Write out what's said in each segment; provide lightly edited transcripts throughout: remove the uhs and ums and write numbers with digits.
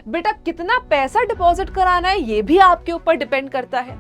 बेटा कितना पैसा डिपॉजिट कराना है ये भी आपके ऊपर डिपेंड करता है,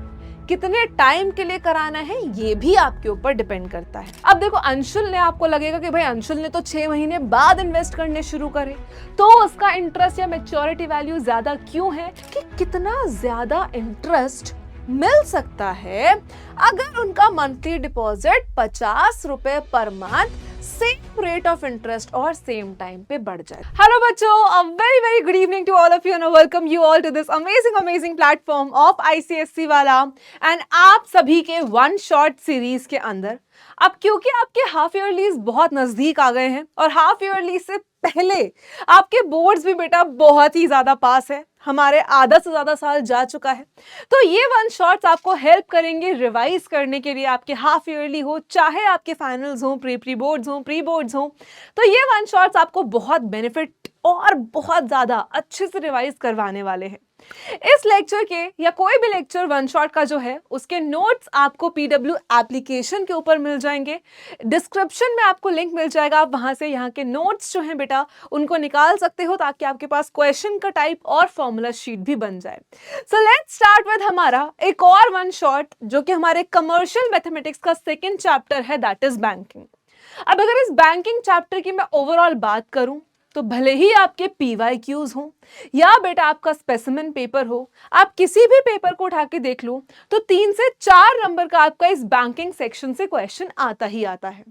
कितने टाइम के लिए कराना है ये भी आपके ऊपर डिपेंड करता है। अब देखो अंशुल ने, आपको लगेगा कि भाई अंशुल ने तो 6 महीने बाद इन्वेस्ट करने शुरू करे, तो उसका इंटरेस्ट या मैच्योरिटी वैल्यू ज्यादा क्यों है? कि कितना ज्यादा इंटरेस्ट मिल सकता है अगर उनका मंथली डिपॉजिट 50 रुपए per month same rate of interest और सेम टाइम पे बढ़ जाए। हेलो बच्चों, a very very good evening to all of you and welcome you all to this amazing platform of ICSC वाला एंड आप सभी के वन शॉट सीरीज के अंदर। अब क्योंकि आपके हाफ ईयरलीज बहुत नजदीक आ गए हैं और हाफ ईयरली से पहले आपके बोर्ड्स भी बेटा बहुत ही ज्यादा पास है, हमारे आधा से ज्यादा साल जा चुका है, तो ये वन शॉट्स आपको हेल्प करेंगे रिवाइज करने के लिए। आपके हाफ ईयरली हो चाहे आपके फाइनल्स हो, प्री बोर्ड्स हो, प्री बोर्ड्स हो, तो ये वन शॉट्स आपको बहुत बेनिफिट और बहुत ज्यादा अच्छे से रिवाइज करवाने वाले हैं। इस लेक्चर के या कोई भी लेक्चर वन शॉट का जो है उसके नोट्स आपको पीडब्ल्यू एप्लीकेशन के ऊपर मिल जाएंगे। डिस्क्रिप्शन में आपको लिंक मिल जाएगा, आप वहां से यहाँ के नोट्स जो हैं बेटा उनको निकाल सकते हो ताकि आपके पास क्वेश्चन का टाइप और फॉर्मूला शीट भी बन जाए। सो लेट्स स्टार्ट विद हमारा एक और वन शॉट जो कि हमारे कमर्शियल मैथमेटिक्स का सेकेंड चैप्टर है, दैट इज बैंकिंग। अब अगर इस बैंकिंग चैप्टर की मैं ओवरऑल बात करूं तो भले ही आपके पीवाईक्यूज हो या बेटा आपका स्पेसिमेन पेपर हो, आप किसी भी पेपर को उठा के देख लो तो 3 से 4 नंबर का आपका इस बैंकिंग सेक्शन से क्वेश्चन आता ही आता है।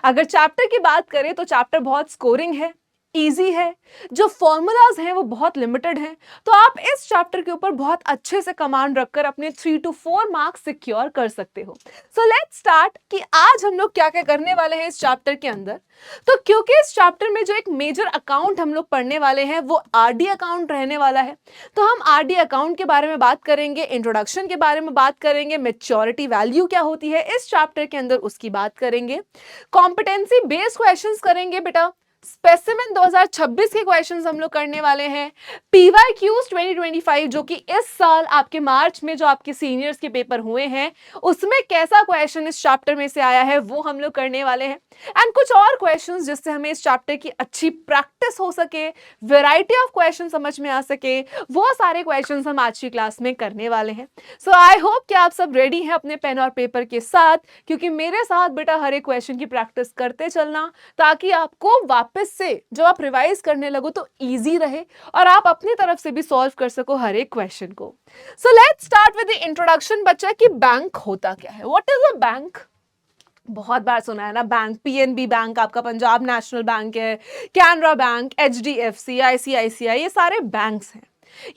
अगर चैप्टर की बात करें तो चैप्टर बहुत स्कोरिंग है, इजी है, जो फॉर्मूलाज हैं वो बहुत लिमिटेड हैं, तो आप इस चैप्टर के ऊपर बहुत अच्छे से कमांड रखकर अपने 3 to 4 मार्क्स सिक्योर कर सकते हो। सो लेट्स स्टार्ट कि आज हम लोग क्या क्या करने वाले हैं इस चैप्टर के अंदर। तो क्योंकि इस चैप्टर में जो एक मेजर अकाउंट हम लोग पढ़ने वाले हैं वो आरडी अकाउंट रहने वाला है, तो हम आरडी अकाउंट के बारे में बात करेंगे, इंट्रोडक्शन के बारे में बात करेंगे, मैच्योरिटी वैल्यू क्या होती है इस चैप्टर के अंदर उसकी बात करेंगे, कॉम्पिटेंसी बेस्ड क्वेश्चंस करेंगे बेटा, स्पेसिमेन 2026 के क्वेश्चंस हम लोग करने वाले हैं, पीवाईक्यूज 2025 जो कि इस साल आपके मार्च में जो आपके सीनियर्स के पेपर हुए हैं उसमें कैसा क्वेश्चन इस चैप्टर में से आया है वो हम लोग करने वाले हैं, एंड कुछ और क्वेश्चंस जिससे हमें इस चैप्टर की अच्छी प्रैक्टिस हो सके, वैरायटी ऑफ क्वेश्चन समझ में आ सके, वो सारे क्वेश्चंस हम आज की क्लास में करने वाले हैं। सो आई होप कि आप सब रेडी हैं अपने पेन और पेपर के साथ, क्योंकि मेरे साथ बेटा हर एक क्वेश्चन की प्रैक्टिस करते चलना ताकि आपको वापस से जब आप रिवाइज करने लगो तो इजी रहे और आप अपनी तरफ से भी सॉल्व कर सको हर एक क्वेश्चन को। So let's start with the introduction बच्चा कि बैंक होता क्या है, व्हाट इज अ बैंक। बहुत बार सुना है ना बैंक, पीएनबी बैंक आपका पंजाब नेशनल बैंक है, कैनरा बैंक, एचडीएफसी, आईसीआईसीआई, ये सारे बैंक्स हैं।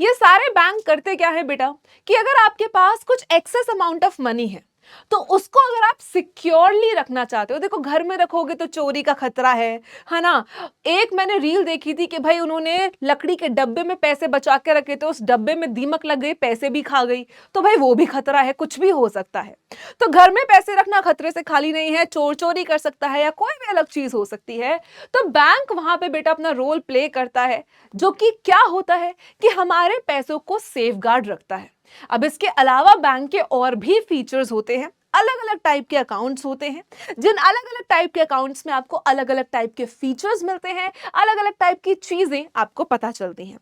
ये सारे बैंक करते क्या है बेटा कि अगर आपके पास कुछ एक्सेस अमाउंट ऑफ मनी है तो उसको अगर आप सिक्योरली रखना चाहते हो, देखो घर में रखोगे तो चोरी का खतरा है ना। एक मैंने रील देखी थी कि भाई उन्होंने लकड़ी के डब्बे में पैसे बचा के रखे थे, उस डब्बे में दीमक लग गई, पैसे भी खा गई, तो भाई वो भी खतरा है, कुछ भी हो सकता है। तो घर में पैसे रखना खतरे से खाली नहीं है, चोर चोरी कर सकता है या कोई भी अलग चीज हो सकती है, तो बैंक वहां पे बेटा अपना रोल प्ले करता है, जो कि क्या होता है कि हमारे पैसों को सेफगार्ड रखता है। अब इसके अलावा बैंक के और भी फीचर्स होते हैं, अलग अलग टाइप के अकाउंट्स होते हैं, जिन अलग अलग टाइप के अकाउंट्स में आपको अलग अलग टाइप के फीचर्स मिलते हैं, अलग अलग टाइप की चीजें आपको पता चलती हैं।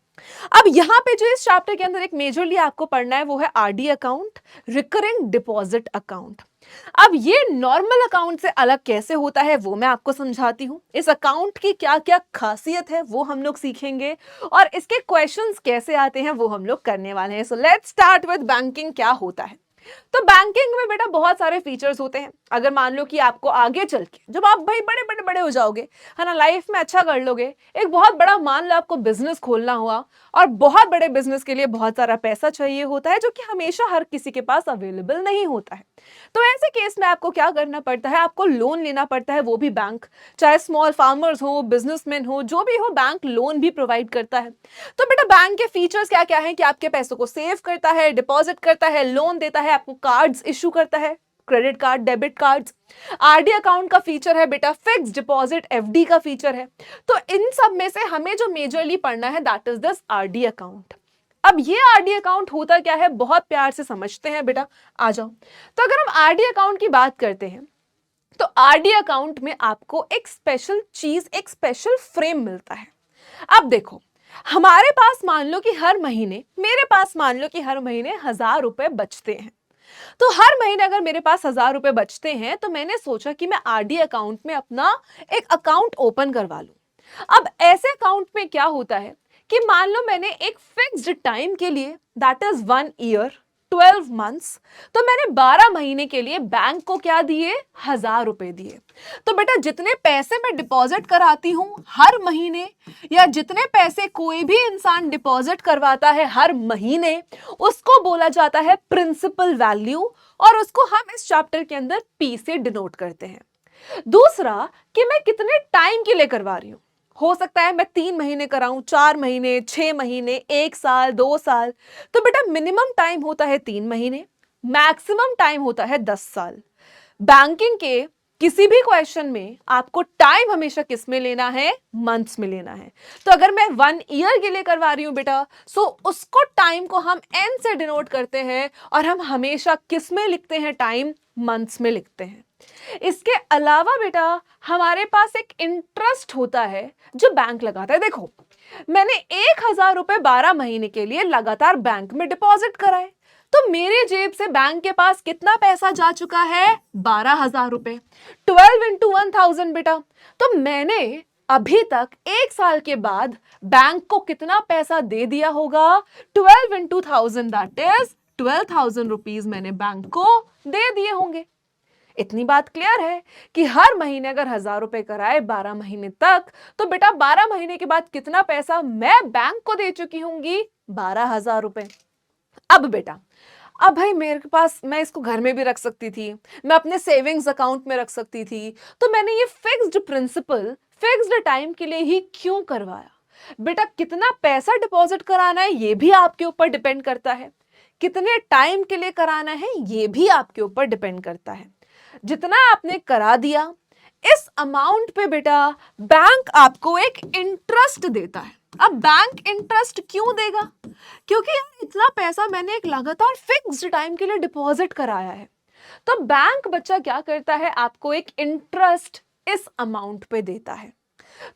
अब यहां पे जो इस चैप्टर के अंदर एक मेजरली आपको पढ़ना है वो है RD account, recurring deposit account. अब ये नॉर्मल अकाउंट से अलग कैसे होता है वो मैं आपको समझाती हूँ, इस अकाउंट की क्या क्या खासियत है वो हम लोग सीखेंगे और इसके क्वेश्चंस कैसे आते हैं वो हम लोग करने वाले हैं। So let's start with banking क्या होता है। तो बैंकिंग में बेटा बहुत सारे फीचर्स होते हैं। अगर मान लो कि आपको आगे चल के जब आप भाई बड़े हो जाओगे है ना, लाइफ में अच्छा कर लोगे, एक बहुत बड़ा मान लो आपको बिजनेस खोलना हुआ और बहुत बड़े बिजनेस के लिए बहुत सारा पैसा चाहिए होता है जो कि हमेशा हर किसी के पास अवेलेबल नहीं होता है, तो ऐसे केस में आपको क्या करना पड़ता है, आपको लोन लेना पड़ता है, वो भी बैंक, चाहे स्मॉल फार्मर्स हो, बिजनेसमैन हो, जो भी हो, बैंक लोन भी प्रोवाइड करता है। तो बेटा बैंक के फीचर्स क्या क्या है कि आपके पैसों को सेव करता है, डिपॉजिट करता है, लोन देता है, आपको कार्ड्स इशू करता है, credit card, debit cards. RD account का फीचर है बेटा फिक्स डिपॉजिट, एफडी का फीचर है। तो इन सब में से हमें जो मेजरली पढ़ना है that is this RD account. अब ये आरडी अकाउंट होता क्या है बहुत प्यार से समझते हैं बेटा, आ जाओ। तो अगर हम आरडी अकाउंट की बात करते हैं तो आरडी अकाउंट में आपको एक स्पेशल चीज, एक स्पेशल फ्रेम मिलता है। अब देखो, हमारे पास मान लो कि हर महीने, मेरे पास मान लो कि हर महीने 1000 रुपए बचते हैं। तो हर महीने अगर मेरे पास 1000 रुपए बचते हैं तो मैंने सोचा कि मैं आरडी अकाउंट में अपना एक अकाउंट ओपन करवा लूं। अब ऐसे अकाउंट में क्या होता है कि मान लो मैंने एक फिक्स्ड टाइम के लिए, दैट इज 1 ईयर 12 मंथ्स, तो मैंने 12 महीने के लिए बैंक को क्या दिए, 1000 रुपए दिए। तो बेटा जितने पैसे मैं डिपॉजिट कराती हूं हर महीने, या जितने पैसे कोई भी इंसान डिपॉजिट करवाता है हर महीने, उसको बोला जाता है प्रिंसिपल वैल्यू, और उसको हम इस चैप्टर के अंदर पी से डिनोट करते हैं। दूसरा कि मैं कितने टाइम के लिए करवा रही हूं। हो सकता है मैं 3 महीने कराऊं, 4 महीने, 6 महीने, 1 साल, 2 साल। तो बेटा मिनिमम टाइम होता है 3 महीने, मैक्सिमम टाइम होता है 10 साल। बैंकिंग के किसी भी क्वेश्चन में आपको टाइम हमेशा किस में लेना है, मंथ्स में लेना है। तो अगर मैं 1 ईयर के लिए करवा रही हूं बेटा, सो उसको टाइम को हम एन से डिनोट करते हैं, और हम हमेशा किस में लिखते हैं टाइम, मंथ्स में लिखते हैं। इसके अलावा बेटा हमारे पास एक इंटरेस्ट होता है जो बैंक लगाता है। देखो मैंने 1000 रुपए 12 महीने के लिए लगातार बैंक में डिपॉजिट कराए, तो मेरे जेब से बैंक के पास कितना पैसा जा चुका है, 12,000 रुपए। 12 इंटू 1000 बेटा, तो मैंने अभी तक 1 साल के बाद बैंक को कितना पैसा दे दिया होगा, 12 इंटू 1000, दैट इज 12,000 रुपीज मैंने बैंक को दे दिए होंगे। इतनी बात क्लियर है कि हर महीने अगर 1000 रुपए कराए 12 महीने तक, तो बेटा 12 महीने के बाद कितना पैसा मैं बैंक को दे चुकी होंगी, 12,000 रुपए। अब बेटा, अब भाई मेरे पास, मैं इसको घर में भी रख सकती थी, मैं अपने सेविंग्स अकाउंट में रख सकती थी, तो मैंने ये फिक्स्ड प्रिंसिपल फिक्स्ड टाइम के लिए ही क्यों करवाया। बेटा कितना पैसा डिपॉजिट कराना है ये भी आपके ऊपर डिपेंड करता है, कितने टाइम के लिए कराना है ये भी आपके ऊपर डिपेंड करता है। जितना आपने करा दिया, इस अमाउंट पे बेटा बैंक आपको एक इंटरेस्ट देता है। अब बैंक इंटरेस्ट क्यों देगा, क्योंकि यार इतना पैसा मैंने एक लगातार फिक्स्ड टाइम के लिए डिपॉजिट कराया है। तो बैंक बच्चा क्या करता है, आपको एक इंटरेस्ट इस अमाउंट पे देता है।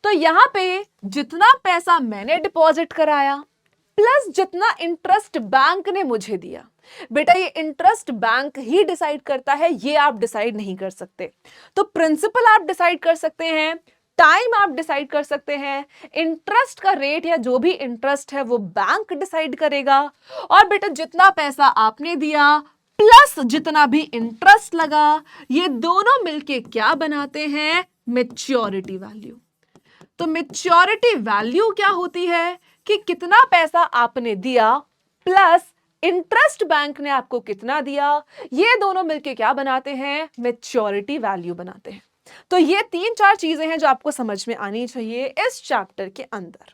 तो यहां पे जितना पैसा मैंने डिपॉजिट कराया प्लस जितना इंटरेस्ट बैंक ने मुझे दिया, बेटा ये इंटरेस्ट बैंक ही डिसाइड करता है, ये आप डिसाइड नहीं कर सकते। तो प्रिंसिपल आप डिसाइड कर सकते हैं, टाइम आप डिसाइड कर सकते हैं, इंटरेस्ट का रेट या जो भी इंटरेस्ट है वो बैंक डिसाइड करेगा। और बेटा जितना पैसा आपने दिया प्लस जितना भी इंटरेस्ट लगा, ये दोनों मिलके क्या बनाते हैं, मैच्योरिटी वैल्यू। तो मैच्योरिटी वैल्यू क्या होती है कि कितना पैसा आपने दिया प्लस इंटरेस्ट बैंक ने आपको कितना दिया, ये दोनों मिलके क्या बनाते हैं, मैच्योरिटी वैल्यू बनाते हैं। तो ये 3-4 चीजें हैं जो आपको समझ में आनी चाहिए इस चैप्टर के अंदर।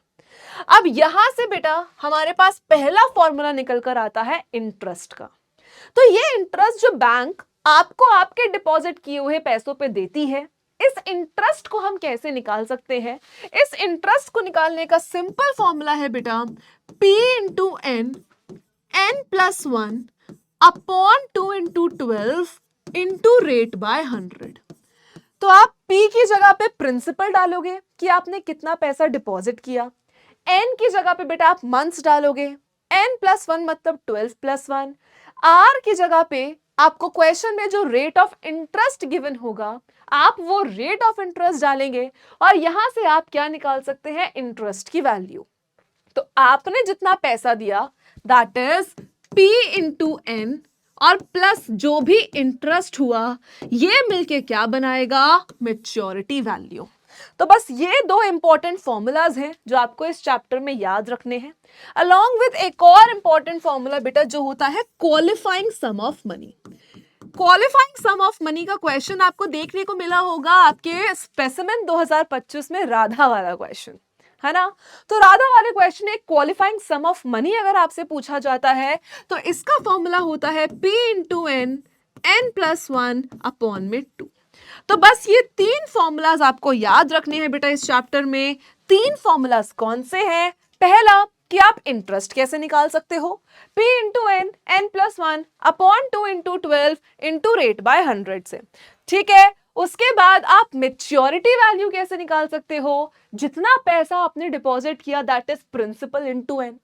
अब यहां से बेटा हमारे पास पहला फॉर्मूला निकल कर आता है इंटरेस्ट का। तो ये इंटरेस्ट जो बैंक आपको आपके डिपॉजिट किए हुए पैसों पे देती है, इस इंटरेस्ट को हम कैसे निकाल सकते हैं। इस इंटरेस्ट को निकालने का सिंपल फॉर्मूला है बेटा P into N, n plus 1 upon 2 into 12 into rate by 100। तो आप P की जगह पे प्रिंसिपल डालोगे कि आपने कितना पैसा डिपॉजिट किया, n की जगह पे बेटा आप मंथ्स डालोगे, n प्लस 1 मतलब 12 प्लस 1, r की जगह पे आपको क्वेश्चन में जो रेट ऑफ इंटरेस्ट गिवन होगा आप वो रेट ऑफ इंटरेस्ट डालेंगे, और यहां से आप क्या निकाल सकते हैं, इंटरेस्ट की वैल्यू। तो आपने जितना पैसा दिया that is P into n, और प्लस जो भी इंटरेस्ट हुआ ये मिलके क्या बनाएगा, मैच्योरिटी वैल्यू। तो बस ये 2 इंपॉर्टेंट फॉर्मूलाज हैं जो आपको इस चैप्टर में याद रखने हैं, अलॉन्ग विद एक और इंपॉर्टेंट फॉर्मूला बेटा जो होता है qualifying sum of money. Qualifying sum of money का क्वेश्चन आपको देखने को मिला होगा आपके स्पेसिमेन 2025 में, राधा वाला क्वेश्चन है ना। तो राधा वाले क्वेश्चन एक क्वालिफाइंग सम ऑफ मनी अगर आपसे पूछा जाता है तो इसका फॉर्मूला होता है P into N, n plus 1 upon में 2। तो बस ये 3 फॉर्मूलाज आपको याद रखने हैं बेटा इस चैप्टर में। 3 फॉर्मूलाज कौन से हैं, पहला कि आप इंटरेस्ट कैसे निकाल सकते हो, P into N, n plus 1 upon 2 into 12 into rate by 100 से, ठीक है। उसके बाद आप मेच्योरिटी वैल्यू कैसे निकाल सकते हो? जितना पैसा आपने डिपॉजिट किया that is principal into n.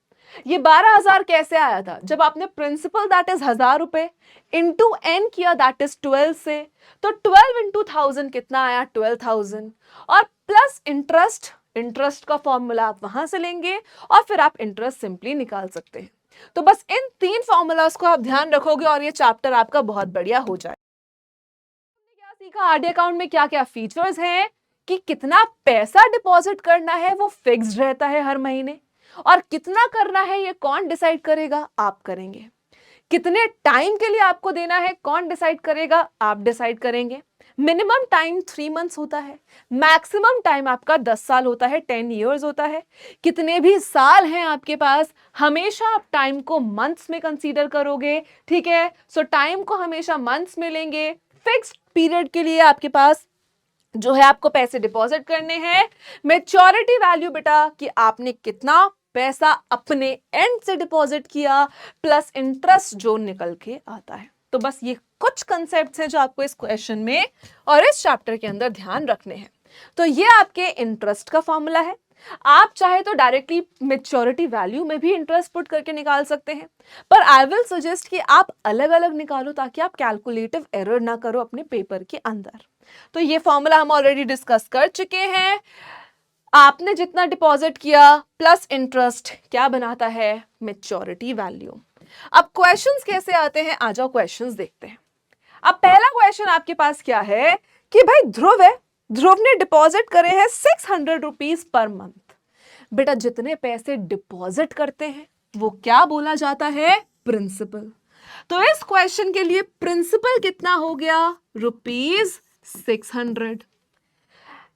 ये 12,000 कैसे आया था? जब आपने प्रिंसिपल दैट इज 1,000 रुपए इंटू एन किया दैट इज 12 से, तो 12 इंटू 1000 कितना आया? 12,000 और प्लस इंटरेस्ट। इंटरेस्ट का फॉर्मूला आप वहां से लेंगे और फिर आप इंटरेस्ट सिंपली निकाल सकते हैं। तो बस इन 3 फॉर्मूलाज को आप ध्यान रखोगे और ये चैप्टर आपका बहुत बढ़िया हो जाए। क्या सीखा? आरडी अकाउंट में क्या क्या फीचर्स हैं कि कितना पैसा डिपॉजिट करना है वो फिक्स्ड रहता है हर महीने, और कितना करना है ये कौन डिसाइड करेगा? आप करेंगे। कितने टाइम के लिए आपको देना है कौन डिसाइड करेगा? आप डिसाइड करेंगे। मिनिमम टाइम 3 मंथ्स होता है, मैक्सिमम टाइम आपका 10 साल होता है, 10 इयर्स होता है। कितने भी साल हैं आपके पास, हमेशा आप टाइम को मंथ्स में कंसीडर करोगे, ठीक है? सो टाइम को हमेशा मंथ्स में लेंगे। फिक्स्ड पीरियड के लिए आपके पास जो है आपको पैसे डिपॉजिट करने हैं। मैच्योरिटी वैल्यू बेटा कि आपने कितना पैसा अपने एंड से डिपॉजिट किया प्लस इंटरेस्ट जो निकल के आता है। तो बस ये कुछ कंसेप्ट्स हैं जो आपको इस क्वेश्चन में और इस चैप्टर के अंदर ध्यान रखने हैं। तो ये आपके इंटरेस्ट का फॉर्मूला है। आप चाहे तो डायरेक्टली मैच्योरिटी वैल्यू में भी इंटरेस्ट पुट करके निकाल सकते हैं, पर आई विल सजेस्ट कि आप अलग अलग निकालो ताकि आप कैलकुलेटिव एरर ना करो अपने पेपर के अंदर। तो ये फॉर्मूला हम ऑलरेडी डिस्कस कर चुके हैं। आपने जितना डिपॉजिट किया प्लस इंटरेस्ट क्या बनाता है? Maturity value. अब क्वेश्चंस कैसे आते हैं, आ जाओ क्वेश्चंस देखते हैं। अब पहला क्वेश्चन आपके पास क्या है कि भाई ध्रुव है, ध्रुव ने डिपॉजिट करे हैं 600 रुपीज पर मंथ। बेटा जितने पैसे डिपॉजिट करते हैं वो क्या बोला जाता है? प्रिंसिपल। तो इस क्वेश्चन के लिए प्रिंसिपल कितना हो गया? ₹600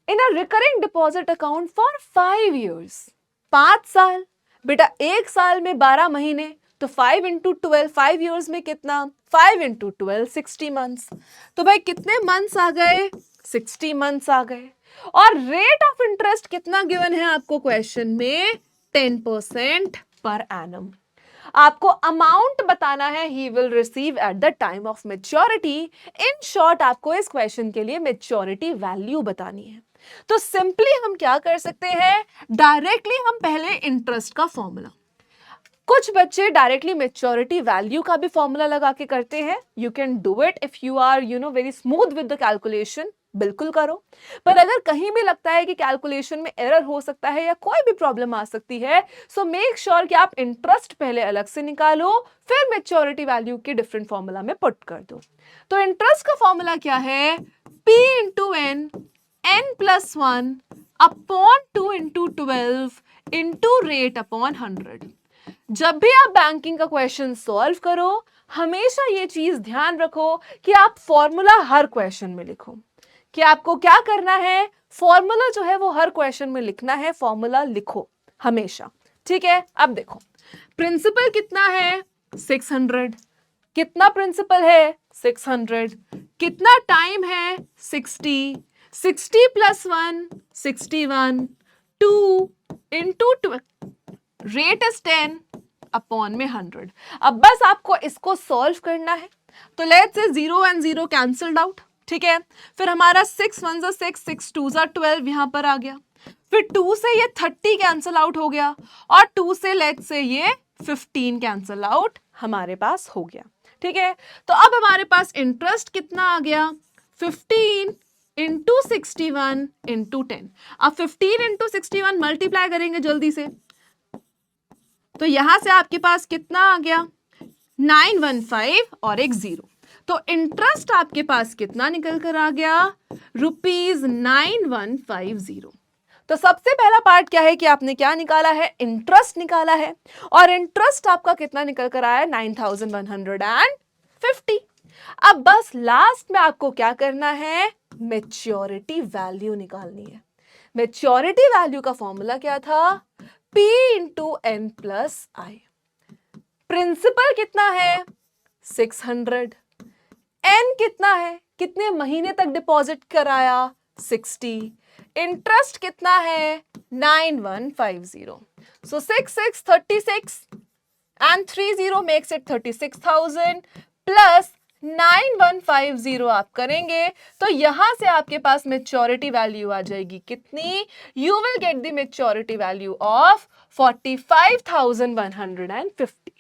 in a recurring deposit account for 5 years, 5 साल। बेटा एक साल में 12 महीने, तो 5 इंटू 12, 5 years में कितना? 5 इंटू 12, 60 मंथ्स। तो भाई कितने मंथ्स आ गए? 60 मंथ्स आ गए। और रेट ऑफ इंटरेस्ट कितना गिवन है आपको क्वेश्चन में? 10% पर एनम। आपको अमाउंट बताना है he will receive at the time of maturity. In short आपको इस क्वेश्चन के लिए मेच्योरिटी वैल्यू बतानी है। तो सिंपली हम क्या कर सकते हैं? डायरेक्टली हम पहले इंटरेस्ट का फॉर्मूला, कुछ बच्चे डायरेक्टली मेच्योरिटी वैल्यू का भी फॉर्मूला लगा के करते हैं। You can do it if you are very smooth with the calculation, बिल्कुल करो। पर अगर कहीं भी लगता है कि कैलकुलेशन में एरर हो सकता है या कोई भी प्रॉब्लम आ सकती है, सो मेक श्योर कि आप इंटरेस्ट पहले अलग से निकालो, फिर मेच्योरिटी वैल्यू के डिफरेंट फॉर्मूला में पुट कर दो। तो इंटरेस्ट का फॉर्मूला क्या है? P into n, n+1 upon 2 into 12 into rate upon 100। जब भी आप बैंकिंग का क्वेश्चन सॉल्व करो, हमेशा ये चीज ध्यान रखो कि आप फॉर्मूला हर क्वेश्चन में लिखो। कि आपको क्या करना है? फॉर्मूला जो है वो हर क्वेश्चन में लिखना है, फॉर्मूला लिखो हमेशा, ठीक है? अब देखो प्रिंसिपल कितना है? 600। कितना प्रिंसिपल है? 600। कितना टाइम है? 60। 60 + 1, 61। 2 इंटू रेट इज 10 अपॉन में 100। अब बस आपको इसको सॉल्व करना है। तो let's say 0 and 0 cancelled out, ठीक है? फिर हमारा 6 1 6, 6 2 12 यहां पर आ गया। फिर 2 से ये 30 कैंसल आउट हो गया और 2 से लेट्स से ये 15 कैंसल आउट हमारे पास हो गया, ठीक है? तो अब हमारे पास इंटरेस्ट कितना आ गया? 15 इंटू 61 इंटू 10। अब 15 इंटू 61 मल्टीप्लाई करेंगे जल्दी से, तो यहां से आपके पास कितना आ गया? 915 और एक 0। तो इंटरेस्ट आपके पास कितना निकल कर आ गया? ₹9150। तो सबसे पहला पार्ट क्या है कि आपने क्या निकाला है? इंटरेस्ट निकाला है, और इंटरेस्ट आपका कितना निकल कर आया? 9150। अब बस लास्ट में आपको क्या करना है? मैच्योरिटी वैल्यू निकालनी है। मैच्योरिटी वैल्यू का फॉर्मूला क्या था? P into n plus I. Principal कितना है? 600। n कितना है? कितने महीने तक डिपॉजिट कराया? 60। इंटरेस्ट कितना है? 9150। सो 6 6 36 and 30 makes it 36,000 plus 9150 आप करेंगे तो यहां से आपके पास मेच्योरिटी वैल्यू आ जाएगी कितनी? You will get the maturity value of 45,150।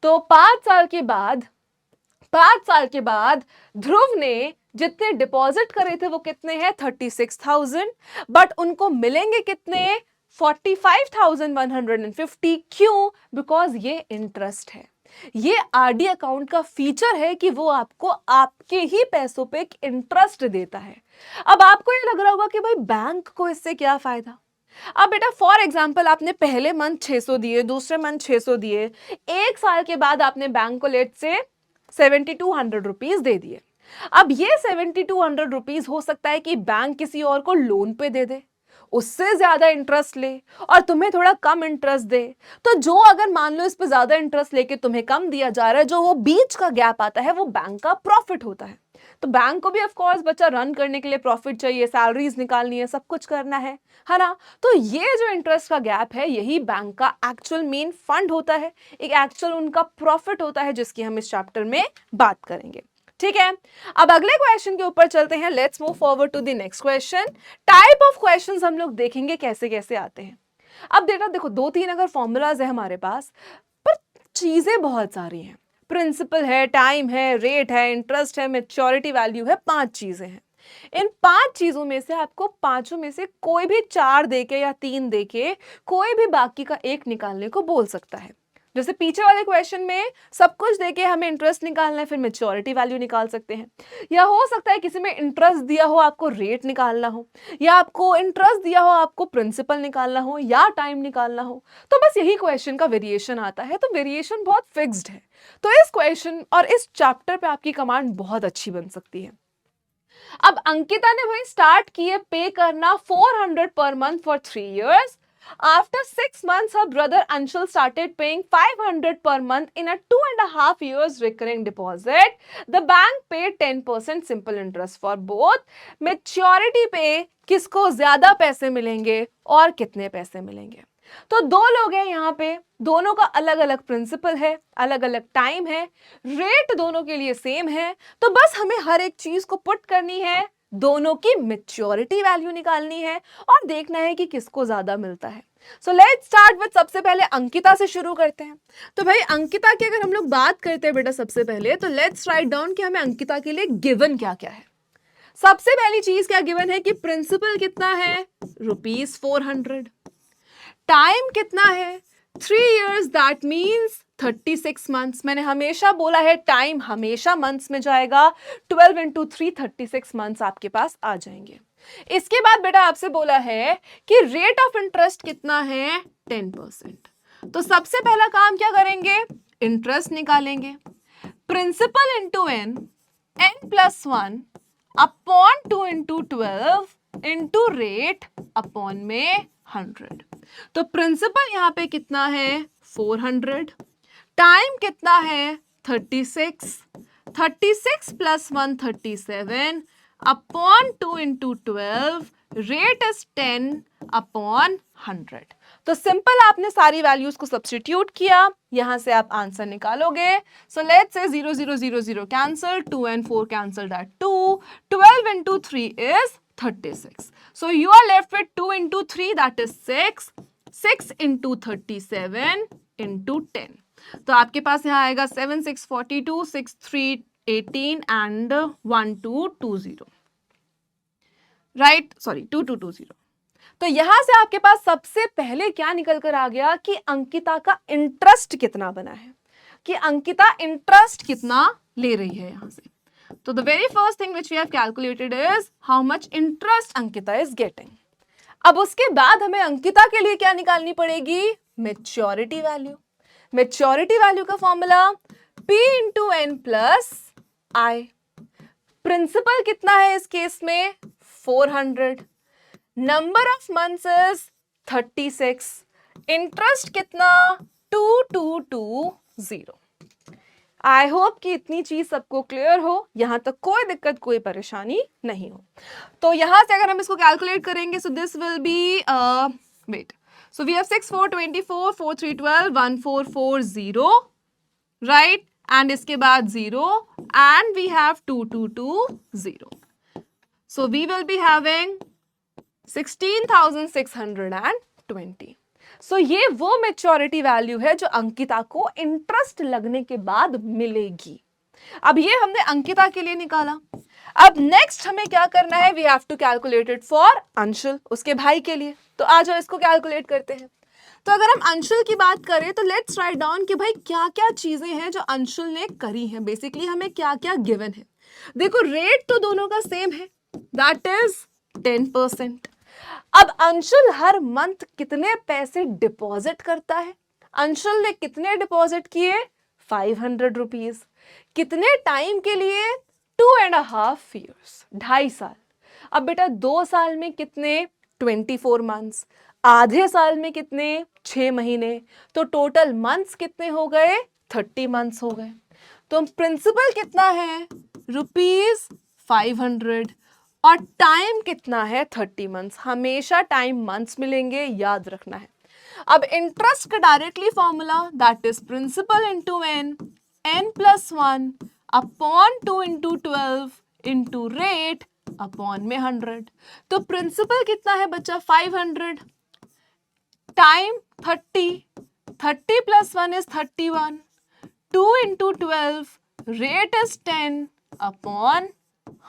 तो 5 साल के बाद ध्रुव ने जितने डिपॉजिट करे थे वो कितने हैं? 36,000, बट उनको मिलेंगे कितने? 45,150। क्यों? बिकॉज ये इंटरेस्ट है। ये आरडी अकाउंट का फीचर है कि वो आपको आपके ही पैसों पे एक इंटरेस्ट देता है। अब आपको ये लग रहा होगा कि भाई बैंक को इससे क्या फायदा? अब बेटा फॉर एग्जाम्पल आपने पहले मंथ 600 दिए, दूसरे मंथ 600 दिए, 1 साल के बाद आपने बैंक को लेट से 7200 रुपीज दे दिए। अब ये 7200 रुपीज हो सकता है कि बैंक किसी और को लोन पे दे दे, उससे ज्यादा इंटरेस्ट ले और तुम्हें थोड़ा कम इंटरेस्ट दे। तो जो अगर मान लो इस पे ज्यादा इंटरेस्ट लेके तुम्हें कम दिया जा रहा है, जो वो बीच का गैप आता है वो बैंक का प्रॉफिट होता है। तो बैंक को भी ऑफ कोर्स बच्चा रन करने के लिए प्रॉफिट चाहिए, सैलरीज निकालनी है, सब कुछ करना है ना? तो ये जो इंटरेस्ट का गैप है यही बैंक का एक्चुअल मेन फंड होता है, एक एक्चुअल उनका प्रॉफिट होता है जिसकी हम इस चैप्टर में बात करेंगे। ठीक है, अब अगले क्वेश्चन के ऊपर चलते हैं। Let's move forward to the next question. Type of questions हम लोग देखेंगे कैसे कैसे आते हैं। अब बेटा देखो 2-3 अगर फॉर्मूलाज है हमारे पास, पर चीजें बहुत सारी हैं। प्रिंसिपल है, टाइम है, रेट है, इंटरेस्ट है, मैच्योरिटी वैल्यू है, 5 चीजें हैं। इन 5 चीजों में से आपको पांचों में से कोई भी 4 देके या 3 देके कोई भी बाकी का एक निकालने को बोल सकता है। जैसे पीछे वाले क्वेश्चन में सब कुछ देके हमें इंटरेस्ट निकालना है, फिर मैच्योरिटी वैल्यू निकाल सकते हैं। या हो सकता है किसी में इंटरेस्ट दिया हो आपको रेट निकालना हो, या आपको इंटरेस्ट दिया हो आपको प्रिंसिपल निकालना हो, या टाइम निकालना हो। तो बस यही क्वेश्चन का वेरिएशन आता है, तो वेरिएशन बहुत फिक्स्ड है। तो इस क्वेश्चन और इस चैप्टर पे आपकी कमांड बहुत अच्छी बन सकती है। अब अंकिता ने भाई स्टार्ट किए पे करना 400 per month for 3 years. After 6 months, her brother Anshul started paying 500 per month in a 2.5 years recurring deposit. The bank paid 10% simple interest for both. Maturity पे किसको ज्यादा पैसे मिलेंगे और कितने पैसे मिलेंगे? तो 2 लोग हैं यहाँ पे, दोनों का अलग अलग प्रिंसिपल है, अलग अलग टाइम है, रेट दोनों के लिए सेम है। तो बस हमें हर एक चीज को पुट करनी है, दोनों की मैच्योरिटी वैल्यू निकालनी है और देखना है कि किसको ज्यादा मिलता है। सो लेट्स स्टार्ट विद, सबसे पहले अंकिता से शुरू करते हैं। तो भाई अंकिता की अगर हम लोग बात करते हैं बेटा सबसे पहले, तो लेट्स राइट डाउन कि हमें अंकिता के लिए गिवन क्या क्या है। सबसे पहली चीज क्या गिवन है कि प्रिंसिपल कितना है? ₹400। टाइम कितना है? 3 years, दैट मीन्स 36 months। मैंने हमेशा बोला है टाइम हमेशा मंथ्स में जाएगा। 12 into 3 36 months आपके पास आ जाएंगे। इसके बाद बेटा आपसे बोला है कि रेट ऑफ इंटरेस्ट कितना है? 10%। तो सबसे पहला काम क्या करेंगे? इंटरेस्ट निकालेंगे। Principal into n, n+1 upon 2 into 12 into rate upon में 100। तो प्रिंसिपल यहां पे कितना है? 400। टाइम कितना है? 36। 36 + 1 37 अपॉन 2 into 12, रेट इज 10 अपॉन 100। तो सिंपल आपने सारी वैल्यूज को सब्स्टिट्यूट किया, यहां से आप आंसर निकालोगे। So let's say 0 0 0 0 cancel, 2 and 4 cancel, that 2, 12 into 3 is 36. So you are left with 2 into 3, that is 6, 6 into 37 into 10. तो आपके पास यहाँ आएगा 7 6 42, 6 3 18 and 1 2 20, राइट? सॉरी 2 2 20। तो यहां से आपके पास सबसे पहले क्या निकल कर आ गया कि अंकिता का इंटरेस्ट कितना बना है, कि अंकिता इंटरेस्ट कितना ले रही है यहां से। तो the very first thing which we have calculated is how much interest Ankita is getting. अब उसके बाद हमें अंकिता के लिए क्या निकालनी पड़ेगी? Maturity value. मैच्योरिटी वैल्यू का formula P into N plus I। Principal कितना है इस केस में? 400। Number of months is 36। Interest कितना? 2220। आई होप कि इतनी चीज सबको क्लियर हो, यहां तक कोई दिक्कत कोई परेशानी नहीं हो। तो यहां से अगर हम इसको कैलकुलेट करेंगे, so this will be wait, so we have 6 4 24, 4 3 12, 1 4 4 0, right? And इसके बाद 0 and we have 2220. So we will be having 16,620. So ये वो मेच्योरिटी वैल्यू है जो अंकिता को इंटरेस्ट लगने के बाद मिलेगी. अब ये हमने अंकिता के लिए निकाला. अब नेक्स्ट हमें क्या करना है, we have to calculate it for Anshul, उसके भाई के लिए. तो आ जाओ इसको कैलकुलेट करते हैं. तो अगर हम अंशुल की बात करें तो लेट्स राइट डाउन कि भाई क्या क्या चीजें हैं जो अंशुल ने करी हैं. बेसिकली हमें क्या क्या गिवन है. देखो रेट तो दोनों का सेम है, दैट इज 10%. अब अंशुल हर मंथ कितने पैसे डिपॉजिट करता है. अंशुल ने कितने डिपॉजिट किए, 500 रुपीज. कितने टाइम के लिए, 2.5 years, 2.5 साल. अब बेटा 2 साल में कितने, 24 months. आधे साल में कितने, 6 महीने. तो टोटल मंथ्स कितने हो गए, 30 months हो गए. तो प्रिंसिपल कितना है, ₹500 और टाइम कितना है, 30 months. हमेशा टाइम मंथ्स मिलेंगे, याद रखना है. अब इंटरेस्ट का directly formula, that is principal into n plus 1 upon 2 into 12 into rate upon में 100. तो प्रिंसिपल कितना है बच्चा, 500, टाइम 30 plus 1 is 31, 2 into 12, रेट is 10 अपॉन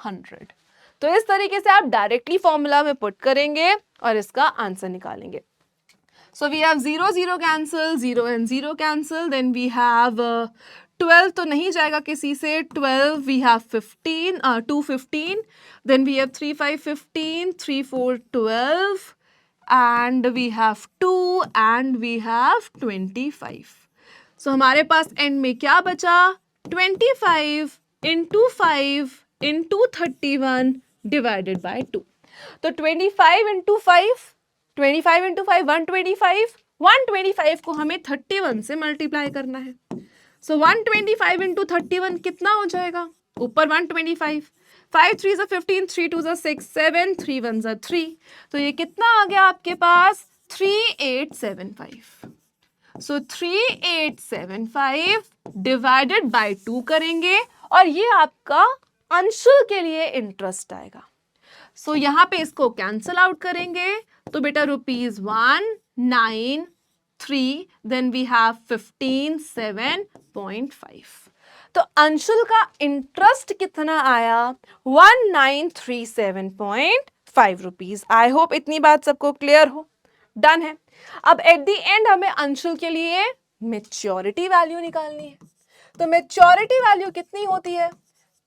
100. तो इस तरीके से आप डायरेक्टली फॉर्मूला में पुट करेंगे और इसका आंसर निकालेंगे. So we have 0 0 cancel, 0 and 0 cancel. Then we have 12 तो नहीं जाएगा किसी से, 12 we have 15, 2 15. Then we have 3 5 15, 3 4 12 and we have 2 and we have 25. So हमारे पास एंड में क्या बचा, 25 into 5 into 31 divided by 2. तो 25 into 5, 25 into 5 125, 125 को हमें 31 से मल्टीप्लाई करना है. सो 125 into 31 कितना हो जाएगा, ऊपर 125, 5 3 15, 3 2 6 7, 3 1 3. तो ये कितना आ गया आपके पास, 3875. सो 3875 डिवाइडेड बाय 2 करेंगे और ये आपका अंशुल के लिए इंटरेस्ट आएगा. सो यहाँ पे इसको कैंसल आउट करेंगे तो बेटा ₹193, देन वी हैव 157.5. तो अंशुल का इंटरेस्ट कितना आया, 1937.5 रुपीज. आई होप इतनी बात सबको क्लियर हो. डन है. अब एट द एंड हमें अंशुल के लिए मेच्योरिटी वैल्यू निकालनी है. तो मेच्योरिटी वैल्यू कितनी होती है,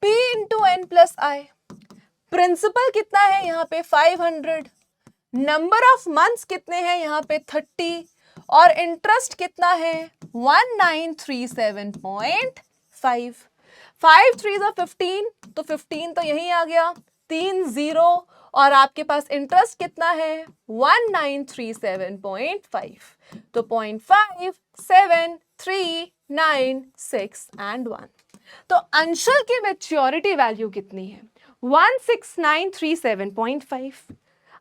P into N plus I. Principal कितना है यहाँ पे, 500. नंबर ऑफ मंथ्स कितने हैं यहाँ पे, 30. और इंटरेस्ट कितना है, 1937.5. 5 3 15, तो 15 तो यही आ गया, 3 0 और आपके पास इंटरेस्ट कितना है, 1937.5. तो 0.5 7 3 9 6 and 1. तो अंशुल की मैच्योरिटी वैल्यू कितनी है, 16937.5.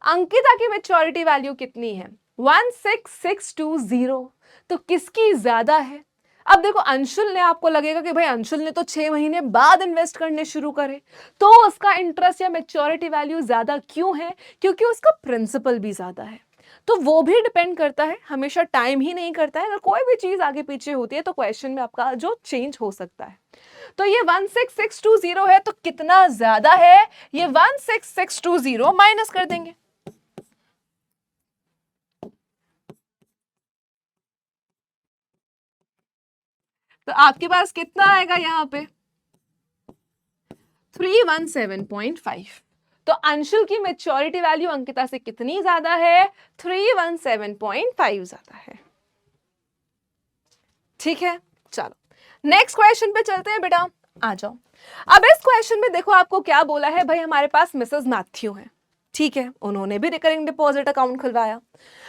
अंकिता की मैच्योरिटी वैल्यू कितनी है, 16620. तो किसकी ज्यादा है. अब देखो अंशुल ने, आपको लगेगा कि भाई अंशुल ने तो 6 महीने बाद इन्वेस्ट करने शुरू करे, तो उसका इंटरेस्ट या मैच्योरिटी वैल्यू ज्यादा क्यों है, क्योंकि उसका प्रिंसिपल भी ज्यादा है. तो वो भी डिपेंड करता है, हमेशा टाइम ही नहीं करता है. अगर कोई भी चीज आगे पीछे होती है तो क्वेश्चन में आपका जो चेंज हो सकता है. तो ये 16620 है, तो कितना ज्यादा है, ये 16620 माइनस कर देंगे. तो आपके पास कितना आएगा यहाँ पे, 317.5. तो अंशुल की मैच्योरिटी वैल्यू अंकिता से कितनी ज्यादा है, 317.5 ज्यादा है. ठीक है, चलो नेक्स्ट क्वेश्चन पे चलते हैं बेटा, आ जाओ. अब इस क्वेश्चन में देखो आपको क्या बोला है, भाई हमारे पास मिसेस मैथ्यू है, ठीक है, उन्होंने भी रिकरिंग डिपॉजिट अकाउंट खुलवाया.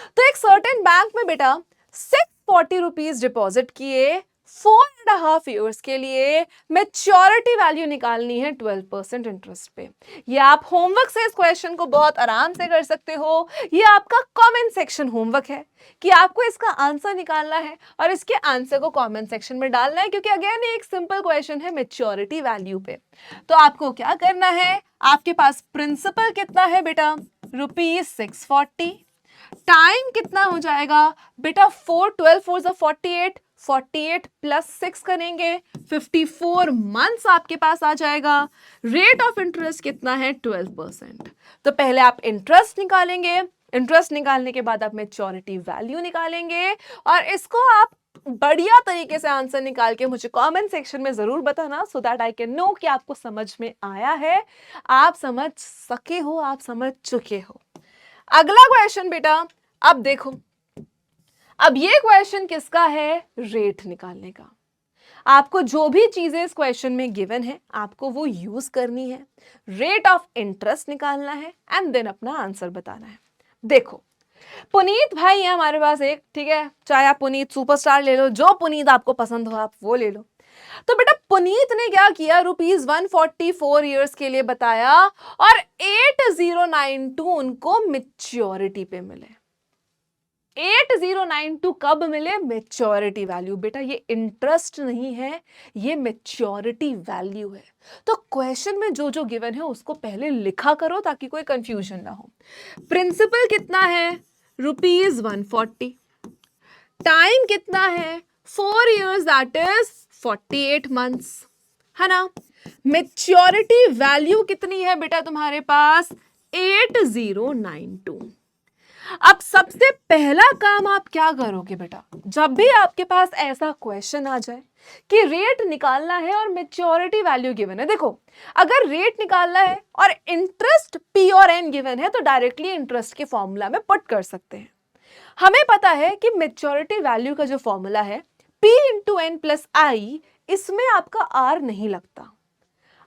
तो एक सर्टेन बैंक में बेटा 640 रुपीज डिपॉजिट किए 4.5 ईयर्स के लिए मैच्योरिटी वैल्यू निकालनी है 12% इंटरेस्ट पे। ये आप होमवर्क से इस क्वेश्चन को बहुत आराम से कर सकते हो। ये आपका कमेंट सेक्शन होमवर्क है कि आपको इसका आंसर निकालना है और इसके आंसर को कमेंट सेक्शन में डालना है, क्योंकि अगेन एक सिंपल क्वेश्चन है मैच्योरिटी वैल्यू पे। तो आपको क्या करना है, आपके पास प्रिंसिपल कितना है बेटा, ₹640। टाइम कितना हो जाएगा बेटा, 12 4 48, 48 प्लस 6 करेंगे 54 मंथ्स आपके पास आ जाएगा। रेट ऑफ इंटरेस्ट कितना है, 12%। तो पहले आप इंटरेस्ट निकालेंगे, इंटरेस्ट निकालने के बाद आप मैच्योरिटी वैल्यू निकालेंगे और इसको आप बढ़िया तरीके से आंसर निकाल के मुझे कमेंट सेक्शन में जरूर बताना, so that I can know कि आपको समझ में आया है, आप समझ सके हो, आप समझ चुके हो। अगला क्वेश्चन बेटा, अब देखो, अब ये क्वेश्चन किसका है, रेट निकालने का। आपको जो भी चीजें इस क्वेश्चन में गिवन है आपको वो यूज करनी है, रेट ऑफ इंटरेस्ट निकालना है एंड देन अपना आंसर बताना है। देखो पुनीत भाई है हमारे पास एक, ठीक है, चाहे आप पुनीत सुपरस्टार ले लो, जो पुनीत आपको पसंद हो आप वो ले लो। तो बेटा पुनीत ने क्या किया, ₹144 ईयर्स के लिए बताया और 8092 उनको मैच्योरिटी पे मिले। 8092 कब मिले, मैच्योरिटी वैल्यू। बेटा ये इंटरेस्ट नहीं है, ये मैच्योरिटी वैल्यू है। तो क्वेश्चन में जो जो गिवन है उसको पहले लिखा करो ताकि कोई कंफ्यूजन ना हो। प्रिंसिपल कितना है, ₹140। टाइम कितना है, 4 इयर्स, दैट इज 48 मंथ्स, है ना। मैच्योरिटी वैल्यू कितनी है बेटा तुम्हारे पास, 8092। अब सबसे पहला काम आप क्या करोगे बेटा, जब भी आपके पास ऐसा क्वेश्चन आ जाए कि रेट निकालना है और मैच्योरिटी वैल्यू गिवन है, देखो अगर रेट निकालना है और इंटरेस्ट पी और एन गिवन है तो डायरेक्टली इंटरेस्ट के फॉर्मूला में पुट कर सकते हैं। हमें पता है कि मैच्योरिटी वैल्यू का जो फॉर्मूला है P इंटू एन प्लस आई, इसमें आपका R नहीं लगता।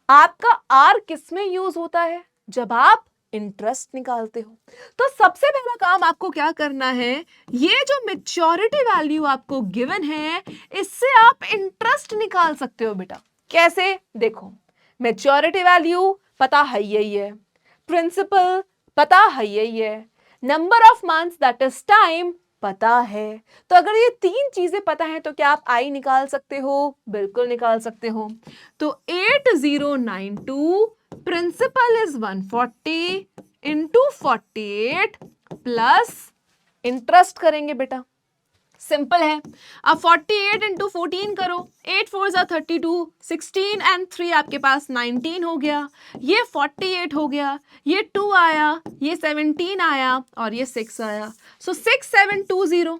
आपका R किस में यूज होता है, जब आप इंटरेस्ट निकालते हो। तो सबसे पहला काम आपको क्या करना है, ये जो मैच्योरिटी वैल्यू आपको गिवन है इससे आप इंटरेस्ट निकाल सकते हो बेटा। कैसे, देखो मैच्योरिटी वैल्यू पता है यही है, प्रिंसिपल पता है यही है, number of months that is time पता है। तो अगर ये तीन चीजें पता है तो क्या आप आई निकाल सकते हो, बिल्कुल निकाल सकते हो। तो 8092 principal is 140 into 48 plus interest करेंगे बेटा, सिंपल है। अब 48 इंटू 14 करो, 8 4 32, 16 एंड 3 आपके पास 19 हो गया, ये 48 हो गया, ये 2 आया, ये 17 आया और ये 6 आया। सो 6720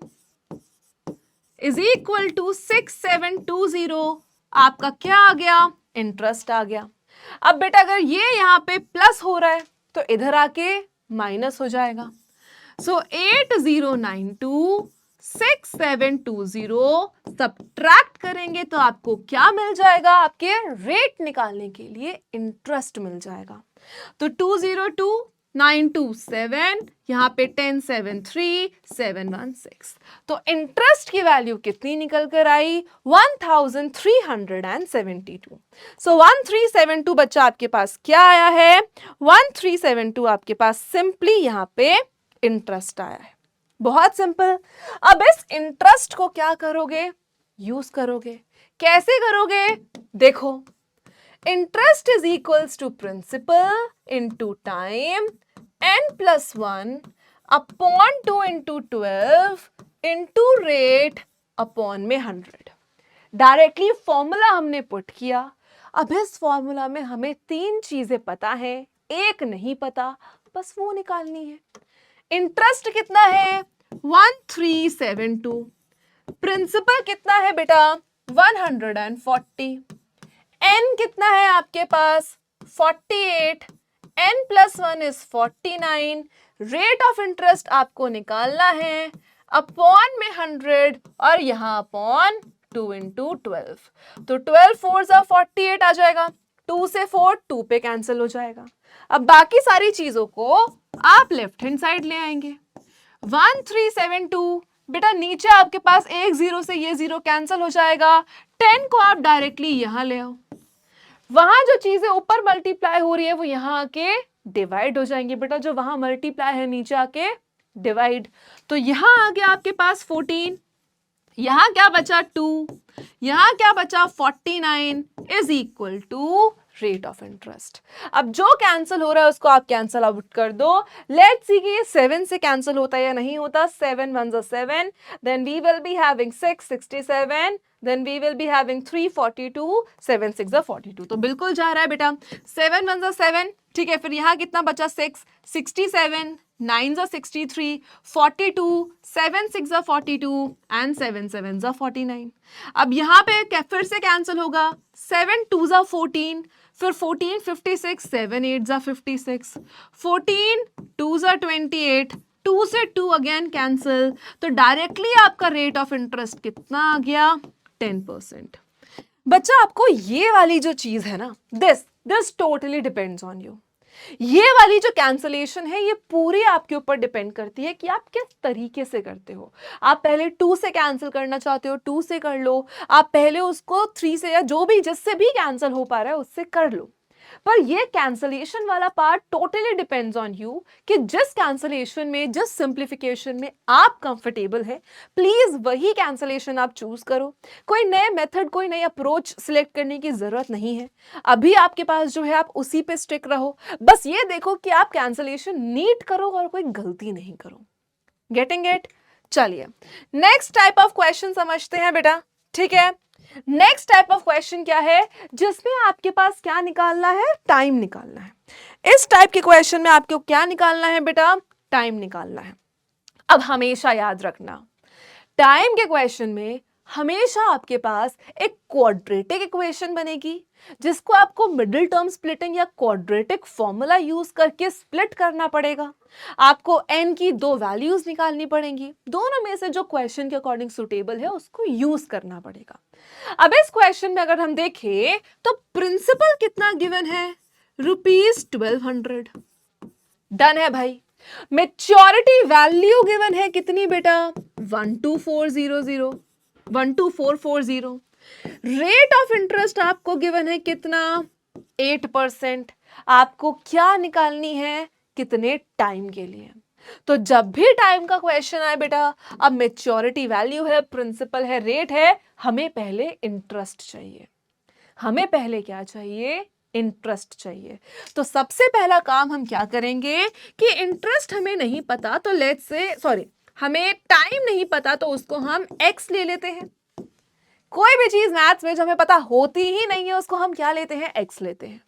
इज इक्वल टू 6720 आपका क्या आ गया, इंटरेस्ट आ गया। अब बेटा अगर ये यहाँ पे प्लस हो रहा है तो इधर आके माइनस हो जाएगा। सो 8092 6720 सब्ट्रैक्ट करेंगे तो आपको क्या मिल जाएगा, आपके रेट निकालने के लिए इंटरेस्ट मिल जाएगा। तो 202927, यहाँ पे 1073 716, तो इंटरेस्ट की वैल्यू कितनी निकल कर आई, 1372। सो 1372 बच्चा आपके पास क्या आया है, 1372 आपके पास सिंपली यहाँ पे इंटरेस्ट आया है। बहुत सिंपल। अब इस इंटरेस्ट को क्या करोगे, यूज करोगे। कैसे करोगे, देखो interest is equals to principal into time n+1 upon 2 into 12 into rate upon में 100। डायरेक्टली फॉर्मूला हमने पुट किया। अब इस फॉर्मूला में हमें तीन चीजें पता है, एक नहीं पता, बस वो निकालनी है। इंटरेस्ट कितना है, 1372। प्रिंसिपल कितना है बेटा, 140। n कितना है आपके पास, 48। n+1 is 49। Rate of interest आपको निकालना है, अपॉन में 100 और यहां अपॉन 2 इंटू 12। तो 12 4 48 आ जाएगा, 2 से 4 2 पे कैंसिल हो जाएगा। अब बाकी सारी चीजों को आप लेफ्ट हैंड साइड ले आएंगे। 1372 बेटा नीचे आपके पास एक जीरो से ये जीरो कैंसिल हो जाएगा, 10 को आप डायरेक्टली यहां ले आओ, वहां जो चीजें ऊपर मल्टीप्लाई हो रही है वो यहां आके डिवाइड हो जाएंगे बेटा, जो वहां मल्टीप्लाई है नीचे आके डिवाइड। तो यहां आ गया आपके पास 14, यहां क्या बचा 2, यहां क्या बचा 49 is equal to rate of interest. अब जो कैंसिल हो रहा है उसको आप कैंसिल आउट कर दो। लेट्स सी कि ये 7 से कैंसिल होता है या नहीं होता। 7 1 जा 7, then we will be having 6 67, then we will be having 3 42, 7 6 जा 42, तो बिल्कुल जा रहा है बेटा। 7 1 जा 7, ठीक है, फिर यहां कितना बचा 6 67, 9 जा 63, 42, 7 6 जा 42 एंड 7 7 जा 49। अब यहाँ पे क्या फिर से कैंसिल होगा, 7 2 जा 14, फिर 14 56, 7 8 जा 56, 14 2 जा 28, 2 से 2 अगेन कैंसिल, तो डायरेक्टली आपका रेट ऑफ इंटरेस्ट कितना आ गया 10%। बच्चा आपको ये वाली जो चीज है ना, this totally depends on you. ये वाली जो कैंसलेशन है ये पूरी आपके ऊपर डिपेंड करती है कि आप किस तरीके से करते हो। आप पहले 2 से कैंसिल करना चाहते हो 2 से कर लो, आप पहले उसको 3 से या जो भी जिससे भी कैंसिल हो पा रहा है उससे कर लो। पर ये कैंसलेशन वाला part totally depends on you कि जिस कैंसलेशन में, जिस सिंप्लीफिकेशन में आप कंफर्टेबल है, प्लीज वही कैंसलेशन आप चूज करो। कोई नए मेथड, कोई नई अप्रोच सिलेक्ट करने की जरूरत नहीं है। अभी आपके पास जो है आप उसी पे स्टिक रहो। बस ये देखो कि आप कैंसलेशन नीट करो और कोई गलती नहीं करो। Getting it? चलिए नेक्स्ट टाइप ऑफ क्वेश्चन समझते हैं बेटा, ठीक है। नेक्स्ट टाइप ऑफ क्वेश्चन क्या है, जिसमें आपके पास क्या निकालना है, टाइम निकालना है। इस टाइप के क्वेश्चन में आपको क्या निकालना है बेटा, टाइम निकालना है। अब हमेशा याद रखना, टाइम के क्वेश्चन में हमेशा आपके पास एक क्वाड्रेटिक इक्वेशन बनेगी जिसको आपको मिडिल टर्म स्प्लिटिंग या क्वाड्रेटिक फॉर्मूला यूज करके स्प्लिट करना पड़ेगा। आपको n की 2 वैल्यूज निकालनी पड़ेंगी, दोनों में से जो क्वेश्चन के अकॉर्डिंग सुटेबल है उसको यूज करना पड़ेगा। अब इस क्वेश्चन में अगर हम देखें तो प्रिंसिपल कितना गिवन है, ₹1200। डन है भाई। मेच्योरिटी वैल्यू गिवन है कितनी बेटा, 12400, 12440। रेट ऑफ इंटरेस्ट आपको गिवन है कितना, 8%। आपको क्या निकालनी है, कितने टाइम के लिए। तो जब भी टाइम का क्वेश्चन आए बेटा, अब मेच्योरिटी वैल्यू है, प्रिंसिपल है, रेट है, हमें पहले इंटरेस्ट चाहिए। हमें पहले क्या चाहिए, इंटरेस्ट चाहिए। तो सबसे पहला काम हम क्या करेंगे कि इंटरेस्ट हमें नहीं पता तो लेट्स से, सॉरी, हमें टाइम नहीं पता तो उसको हम x ले लेते हैं। कोई भी चीज मैथ्स में जो हमें पता होती ही नहीं है उसको हम क्या लेते हैं, x लेते हैं।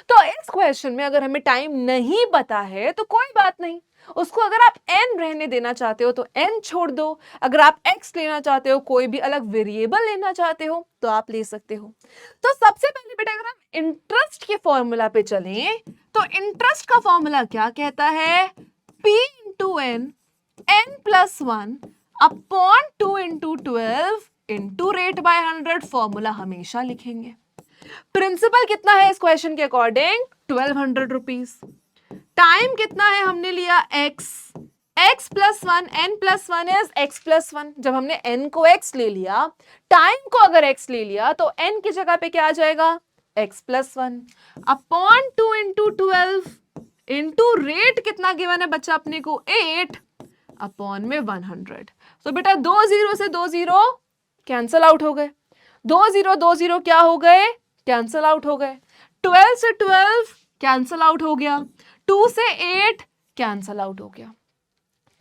तो इस क्वेश्चन में अगर हमें टाइम नहीं पता है तो कोई बात नहीं, उसको अगर आप n रहने देना चाहते हो तो n छोड़ दो, अगर आप x लेना चाहते हो, कोई भी अलग वेरिएबल लेना चाहते हो तो आप ले सकते हो। तो सबसे पहले बेटा अगर हम इंटरेस्ट के फॉर्मूला पे चलें तो इंटरेस्ट का फॉर्मूला क्या कहता है, p into n, n+1 upon 2 into 12 into rate by 100। Formula हमेशा लिखेंगे। प्रिंसिपल कितना है इस क्वेश्चन के अकॉर्डिंग, 1200 रुपीज। टाइम कितना है, हमने लिया x, x+1, n+1 is x+1। जब हमने n को x ले लिया, टाइम को अगर x ले लिया तो n की जगह पे क्या आ जाएगा, x+1 upon 2 into 12 into rate कितना गिवन है बच्चा अपने को, 8 अपॉन में 100। तो बेटा 2 0 से 2 0 कैंसल आउट हो गए, 2 0 2 0 क्या हो गए, कैंसल आउट हो गए, 12 से 12 कैंसल आउट हो गया, 2 से 8 कैंसल आउट हो गया।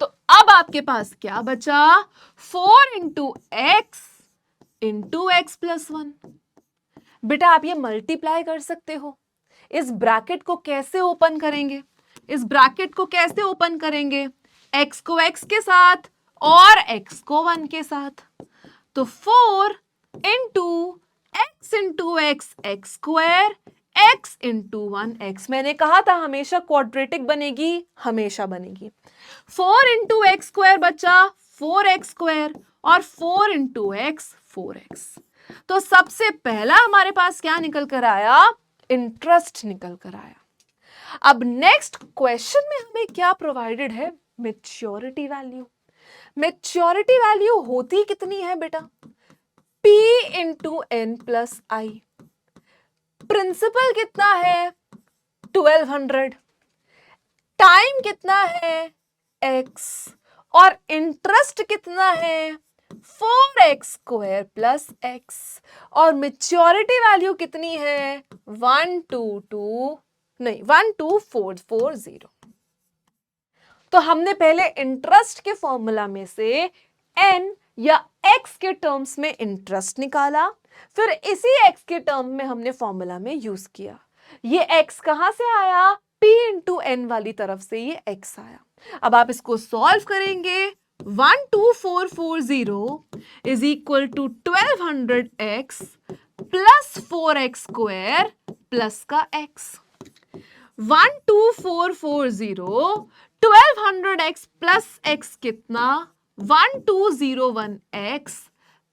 तो अब आपके पास क्या बचा, 4 इंटू x+1। बेटा आप ये मल्टीप्लाई कर सकते हो। इस ब्रैकेट को कैसे ओपन करेंगे, इस ब्रैकेट को कैसे ओपन करेंगे, x को x के साथ और x को 1 के साथ। तो 4 into x into x, x square, x into 1 x। मैंने कहा था हमेशा क्वाड्रेटिक बनेगी, हमेशा बनेगी। 4 इंटू एक्स स्क्वायर बचा 4x स्क्वायर और 4 इंटू x 4x। तो सबसे पहला हमारे पास क्या निकल कर आया, इंटरेस्ट निकल कर आया। अब नेक्स्ट क्वेश्चन में हमें क्या प्रोवाइडेड है, मेच्योरिटी वैल्यू। मेच्योरिटी वैल्यू होती कितनी है बेटा? P into N plus I. Principal कितना है? 1200। टाइम कितना है? x। और इंटरेस्ट कितना है? 4x square plus x। और मेच्योरिटी वैल्यू कितनी है? 12440। तो हमने पहले इंटरेस्ट के फॉर्मूला में से n या x के टर्म्स में इंटरेस्ट निकाला, फिर इसी x के टर्म में हमने फॉर्मूला में यूज किया। ये x कहां से आया? p इंटू एन वाली तरफ से ये x आया। अब आप इसको सॉल्व करेंगे। 12440 is equal to 1200x plus 4x square plus का x। 12440 1200x प्लस x कितना? 1201x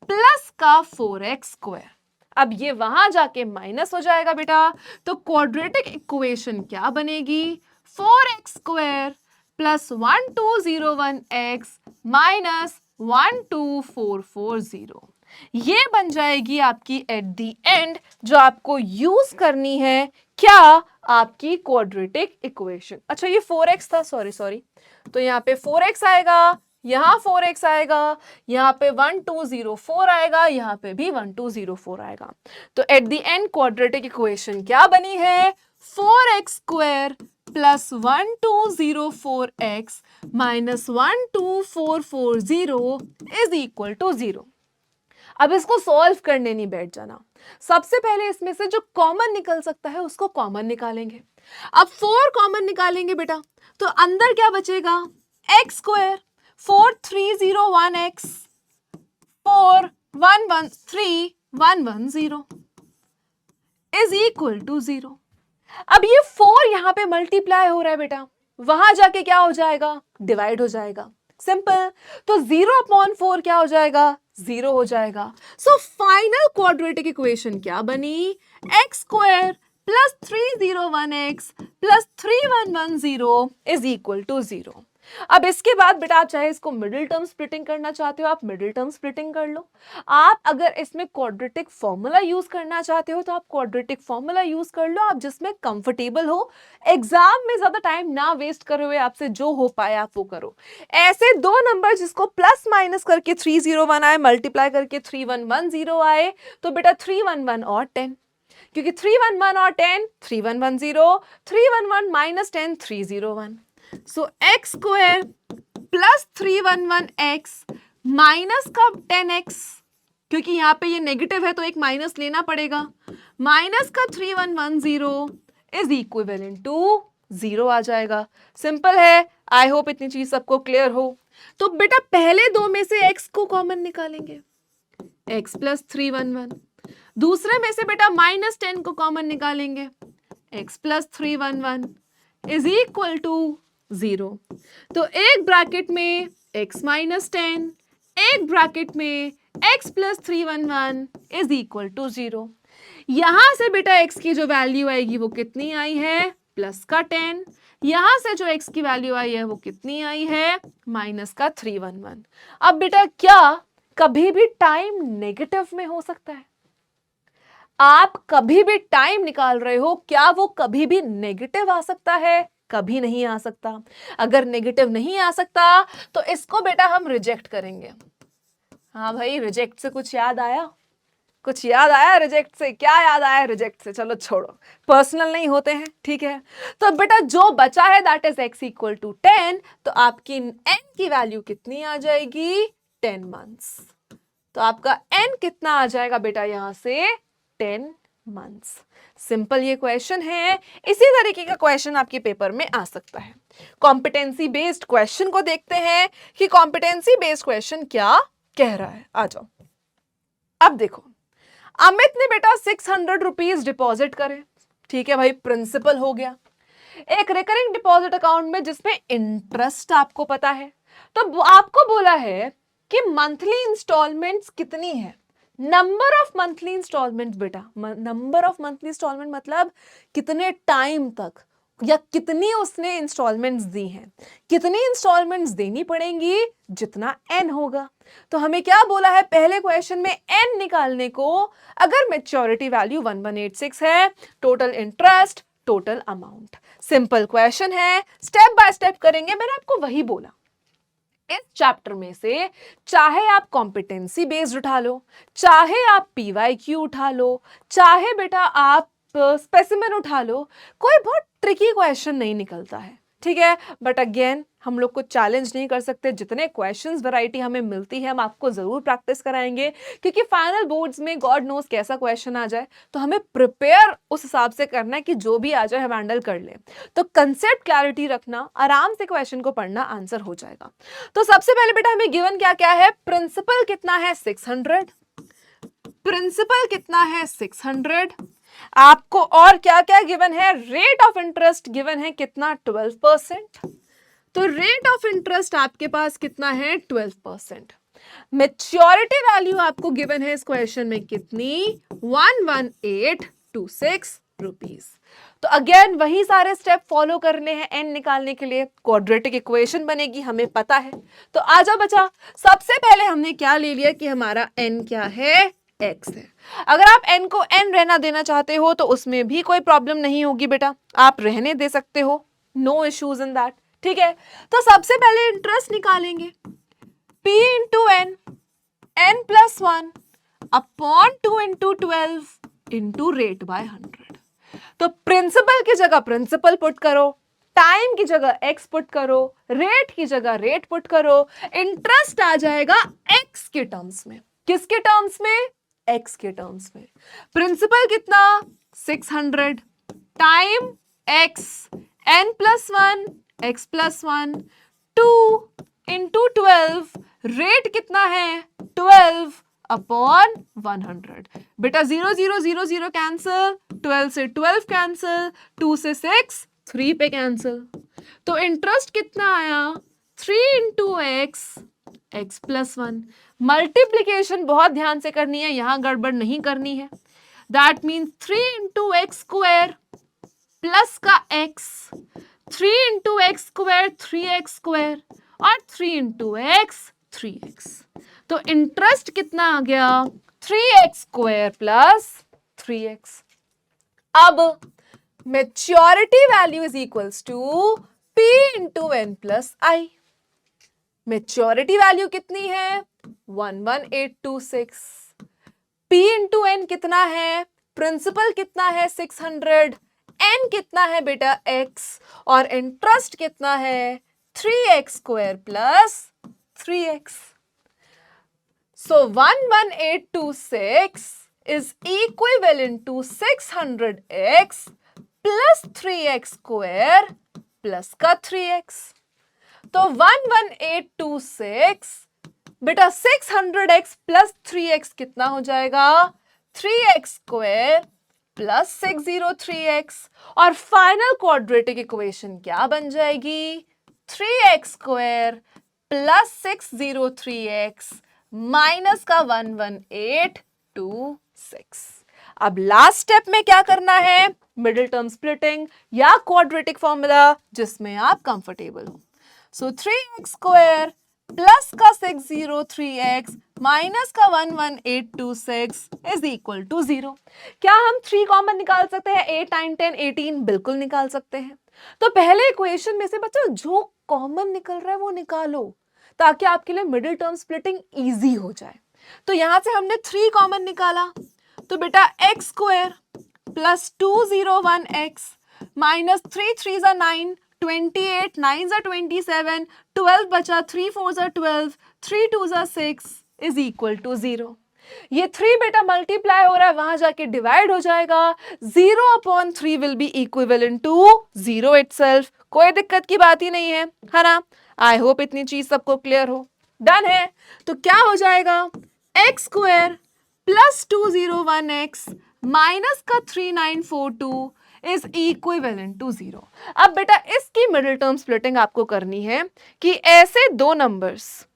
प्लस का 4x स्क्वायर। अब ये वहां जाके माइनस हो जाएगा बेटा, तो क्वाड्रेटिक इक्वेशन क्या बनेगी? 4x square plus 1201x minus 12440। ये बन जाएगी आपकी एट द एंड जो आपको यूज करनी है क्या? आपकी क्वाड्रेटिक इक्वेशन। अच्छा ये 4x था, सॉरी, तो यहाँ पे 4x आएगा, यहाँ 4x आएगा, यहाँ पे 1204 आएगा, यहाँ पे भी 1204 आएगा। तो at the end quadratic equation क्या बनी है? 4x square plus 1204x minus 12440 is equal to 0। अब इसको सॉल्व करने नहीं बैठ जाना, सबसे पहले इसमें से जो कॉमन निकल सकता है उसको कॉमन निकालेंगे। अब 4 कॉमन निकालेंगे बेटा, तो अंदर क्या बचेगा? x square 4301x 4113 is equal to 0। अब ये 4 यहां पे मल्टीप्लाई हो रहा है बेटा, वहां जाके क्या हो जाएगा? डिवाइड हो जाएगा। सिंपल। तो 0/4 क्या हो जाएगा? 0 हो जाएगा। सो फाइनल क्वाड्रेटिक इक्वेशन क्या बनी? x square plus 301x plus 3110 is equal to 0। अब इसके बाद बेटा आप चाहे इसको मिडिल टर्म स्प्लिटिंग करना चाहते हो, आप मिडिल टर्म स्प्लिटिंग कर लो। आप अगर इसमें क्वाड्रेटिक फॉर्मूला यूज करना चाहते हो तो आप क्वाड्रेटिक फॉर्मूला यूज कर लो, आप जिसमें कंफर्टेबल हो। एग्जाम में ज्यादा टाइम ना वेस्ट करे हुए आपसे जो हो पाए आप वो करो। ऐसे दो नंबर जिसको प्लस माइनस करके 301 आए, मल्टीप्लाई करके 3110 आए, तो बेटा 311 और 10, क्योंकि 311 और 10 3110, 311 माइनस 10 301। सो x square plus 311x minus का 10x, क्योंकि यहाँ पे ये नेगेटिव है तो एक माइनस लेना पड़ेगा, माइनस का 3110 इज इक्विवेलेंट टू 0 आ जाएगा। सिंपल है। आई होप इतनी चीज सबको क्लियर हो। तो बेटा पहले दो में से x को कॉमन निकालेंगे, x प्लस 311। दूसरे में से बेटा माइनस 10 को कॉमन निकालेंगे, x plus 311 is equal to 0। तो एक ब्रैकेट में x माइनस 10, एक ब्रैकेट में x plus 311 is equal to 0। यहां से बेटा x की जो वैल्यू आएगी वो कितनी आई है? प्लस का 10। यहां से जो x की वैल्यू आई है वो कितनी आई है? माइनस का 311। अब बेटा क्या कभी भी टाइम नेगेटिव में हो सकता है? आप कभी भी टाइम निकाल रहे हो, क्या वो कभी भी नेगेटिव आ सकता है? कभी नहीं आ सकता। अगर नेगेटिव नहीं आ सकता तो इसको बेटा हम रिजेक्ट करेंगे। हाँ भाई, रिजेक्ट से कुछ याद आया? कुछ याद आया रिजेक्ट से? क्या याद आया रिजेक्ट से? चलो छोड़ो, पर्सनल नहीं होते हैं, ठीक है। तो बेटा जो बचा है that is x equal to 10, तो आपकी n की वैल्यू कितनी आ जाएगी? 10 मंथ्स। तो आपका n कितना आ जाएगा बेटा यहां से? 10 मंथ्स। सिंपल ये क्वेश्चन है। इसी तरीके का क्वेश्चन आपके पेपर में आ सकता है। कॉम्पिटेंसी बेस्ड क्वेश्चन को देखते हैं कि कॉम्पिटेंसी बेस्ड क्वेश्चन क्या कह रहा है। आ जाओ। अब देखो, अमित ने बेटा 600 रुपीज डिपॉजिट करे, ठीक है भाई, प्रिंसिपल हो गया। एक रिकरिंग डिपॉजिट अकाउंट में जिसमें इंटरेस्ट आपको पता है, तो आपको बोला है कि मंथली इंस्टॉलमेंट्स कितनी है? नंबर ऑफ मंथली इंस्टॉलमेंट बेटा, नंबर ऑफ मंथली इंस्टॉलमेंट मतलब कितने टाइम तक या कितनी उसने इंस्टॉलमेंट्स दी हैं। कितनी इंस्टॉलमेंट्स देनी पड़ेंगी? जितना n होगा। तो हमें क्या बोला है पहले क्वेश्चन में, n निकालने को। अगर मैच्योरिटी वैल्यू 1186 है, total interest, total amount. Simple question है, स्टेप बाय स्टेप करेंगे। मैंने आपको वही बोला, इस चैप्टर में से चाहे आप कॉम्पिटेंसी बेस्ड उठा लो, चाहे आप PYQ उठा लो, चाहे बेटा आप स्पेसिमेन उठा लो, कोई बहुत ट्रिकी क्वेश्चन नहीं निकलता है, ठीक है। बट अगेन हम लोग को चैलेंज नहीं कर सकते। जितने क्वेश्चंस वैरायटी हमें मिलती है हम आपको जरूर प्रैक्टिस कराएंगे, क्योंकि फाइनल बोर्ड्स में गॉड नोस कैसा क्वेश्चन आ जाए, तो हमें प्रिपेयर उस हिसाब से करना है कि जो भी आ जाए हम हैंडल कर लें। तो कंसेप्ट क्लैरिटी रखना, आराम से क्वेश्चन को पढ़ना, आंसर हो जाएगा। तो सबसे पहले बेटा हमें गिवन क्या क्या है, प्रिंसिपल कितना है 600, प्रिंसिपल कितना है 600, आपको और क्या क्या गिवन है, रेट ऑफ इंटरेस्ट गिवन है कितना 12%। तो रेट ऑफ इंटरेस्ट आपके पास कितना है 12%। मैच्योरिटी वैल्यू आपको गिवन है इस क्वेश्चन में कितनी, 11826 रुपीस। तो अगेन वही सारे स्टेप फॉलो करने हैं एन निकालने के लिए। क्वाड्रेटिक इक्वेशन बनेगी, हमें पता है। तो आजा बचा, सबसे पहले हमने क्या ले लिया कि हमारा एन क्या है, एक्स है। अगर आप n को n रहना देना चाहते हो तो उसमें भी कोई प्रॉब्लम नहीं होगी बेटा, आप रहने दे सकते हो, नो इश्यूज इन दैट, ठीक है। तो सबसे पहले इंटरेस्ट निकालेंगे, p into N, n plus 1 upon 2 into 12 into rate by 100। तो प्रिंसिपल की जगह प्रिंसिपल पुट करो, टाइम की जगह x पुट करो, रेट की जगह रेट पुट करो, इंटरेस्ट आ जाएगा x के टर्म्स में। किसके टर्म्स में, x के टर्म्स में। प्रिंसिपल कितना 600, time x, n plus 1 x plus 1, 2 into 12, rate कितना है 12 अपॉन 100। बेटा 0 0 0 0 कैंसिल, 12 से 12 कैंसिल, 2 से 6, 3 पे कैंसिल। तो इंटरेस्ट कितना आया 3 into x, x plus 1। Multiplication बहुत ध्यान से करनी है, यहां गड़बड़ नहीं करनी है। That means 3 into x square plus का x, 3 into x square 3x square, और 3 इंटू एक्स 3x। तो इंटरेस्ट कितना आ गया 3x स्क्वायर प्लस 3x। अब maturity value is equals to p into N plus I. Maturity value कितनी है 11826। p into N कितना है, प्रिंसिपल कितना है 600, n कितना है बेटा x, और इंटरेस्ट कितना है 3x square plus 3x। So 11826 is equivalent to 600x plus 3x square plus का 3x। तो 11826 बेटा 600x plus 3x कितना हो जाएगा 3x स्क्वायर प्लस 603x, और फाइनल क्वाड्रेटिक इक्वेशन क्या बन जाएगी 3x square plus 603x minus का 11826। अब लास्ट स्टेप में क्या करना है, मिडिल टर्म स्प्लिटिंग या क्वाड्रेटिक फॉर्मूला, जिसमें आप कंफर्टेबल हो। सो 3x स्क्वायर प्लस का 603x माइनस का 11826 इज इक्वल टू 0। क्या हम 3 कॉमन निकाल सकते हैं, 8 9 10 18? बिल्कुल निकाल सकते हैं। तो पहले इक्वेशन में से बच्चों जो कॉमन निकल रहा है वो निकालो, ताकि आपके लिए मिडिल टर्म स्प्लिटिंग इजी हो जाए। तो यहां से हमने 3 कॉमन निकाला, तो बेटा x square plus 201x minus 3 3 जा 9, 28 9 जा 27, 12 बचा, 3 4 जा 12, 3 2 जा 6 इज इक्वल टू 0। ये 3 बेटा मल्टीप्लाई हो रहा है, वहां जाके डिवाइड हो जाएगा। 0/3 will be equivalent to 0 itself. कोई दिक्कत की बात ही नहीं है ना। आई होप इतनी चीज सबको क्लियर हो। डन है। तो क्या हो जाएगा x square plus 201x minus का 3942 इज इक्विवेलेंट टू 0। अब बेटा इसकी मिडिल टर्म स्प्लिटिंग आपको करनी है कि ऐसे दो नंबर्स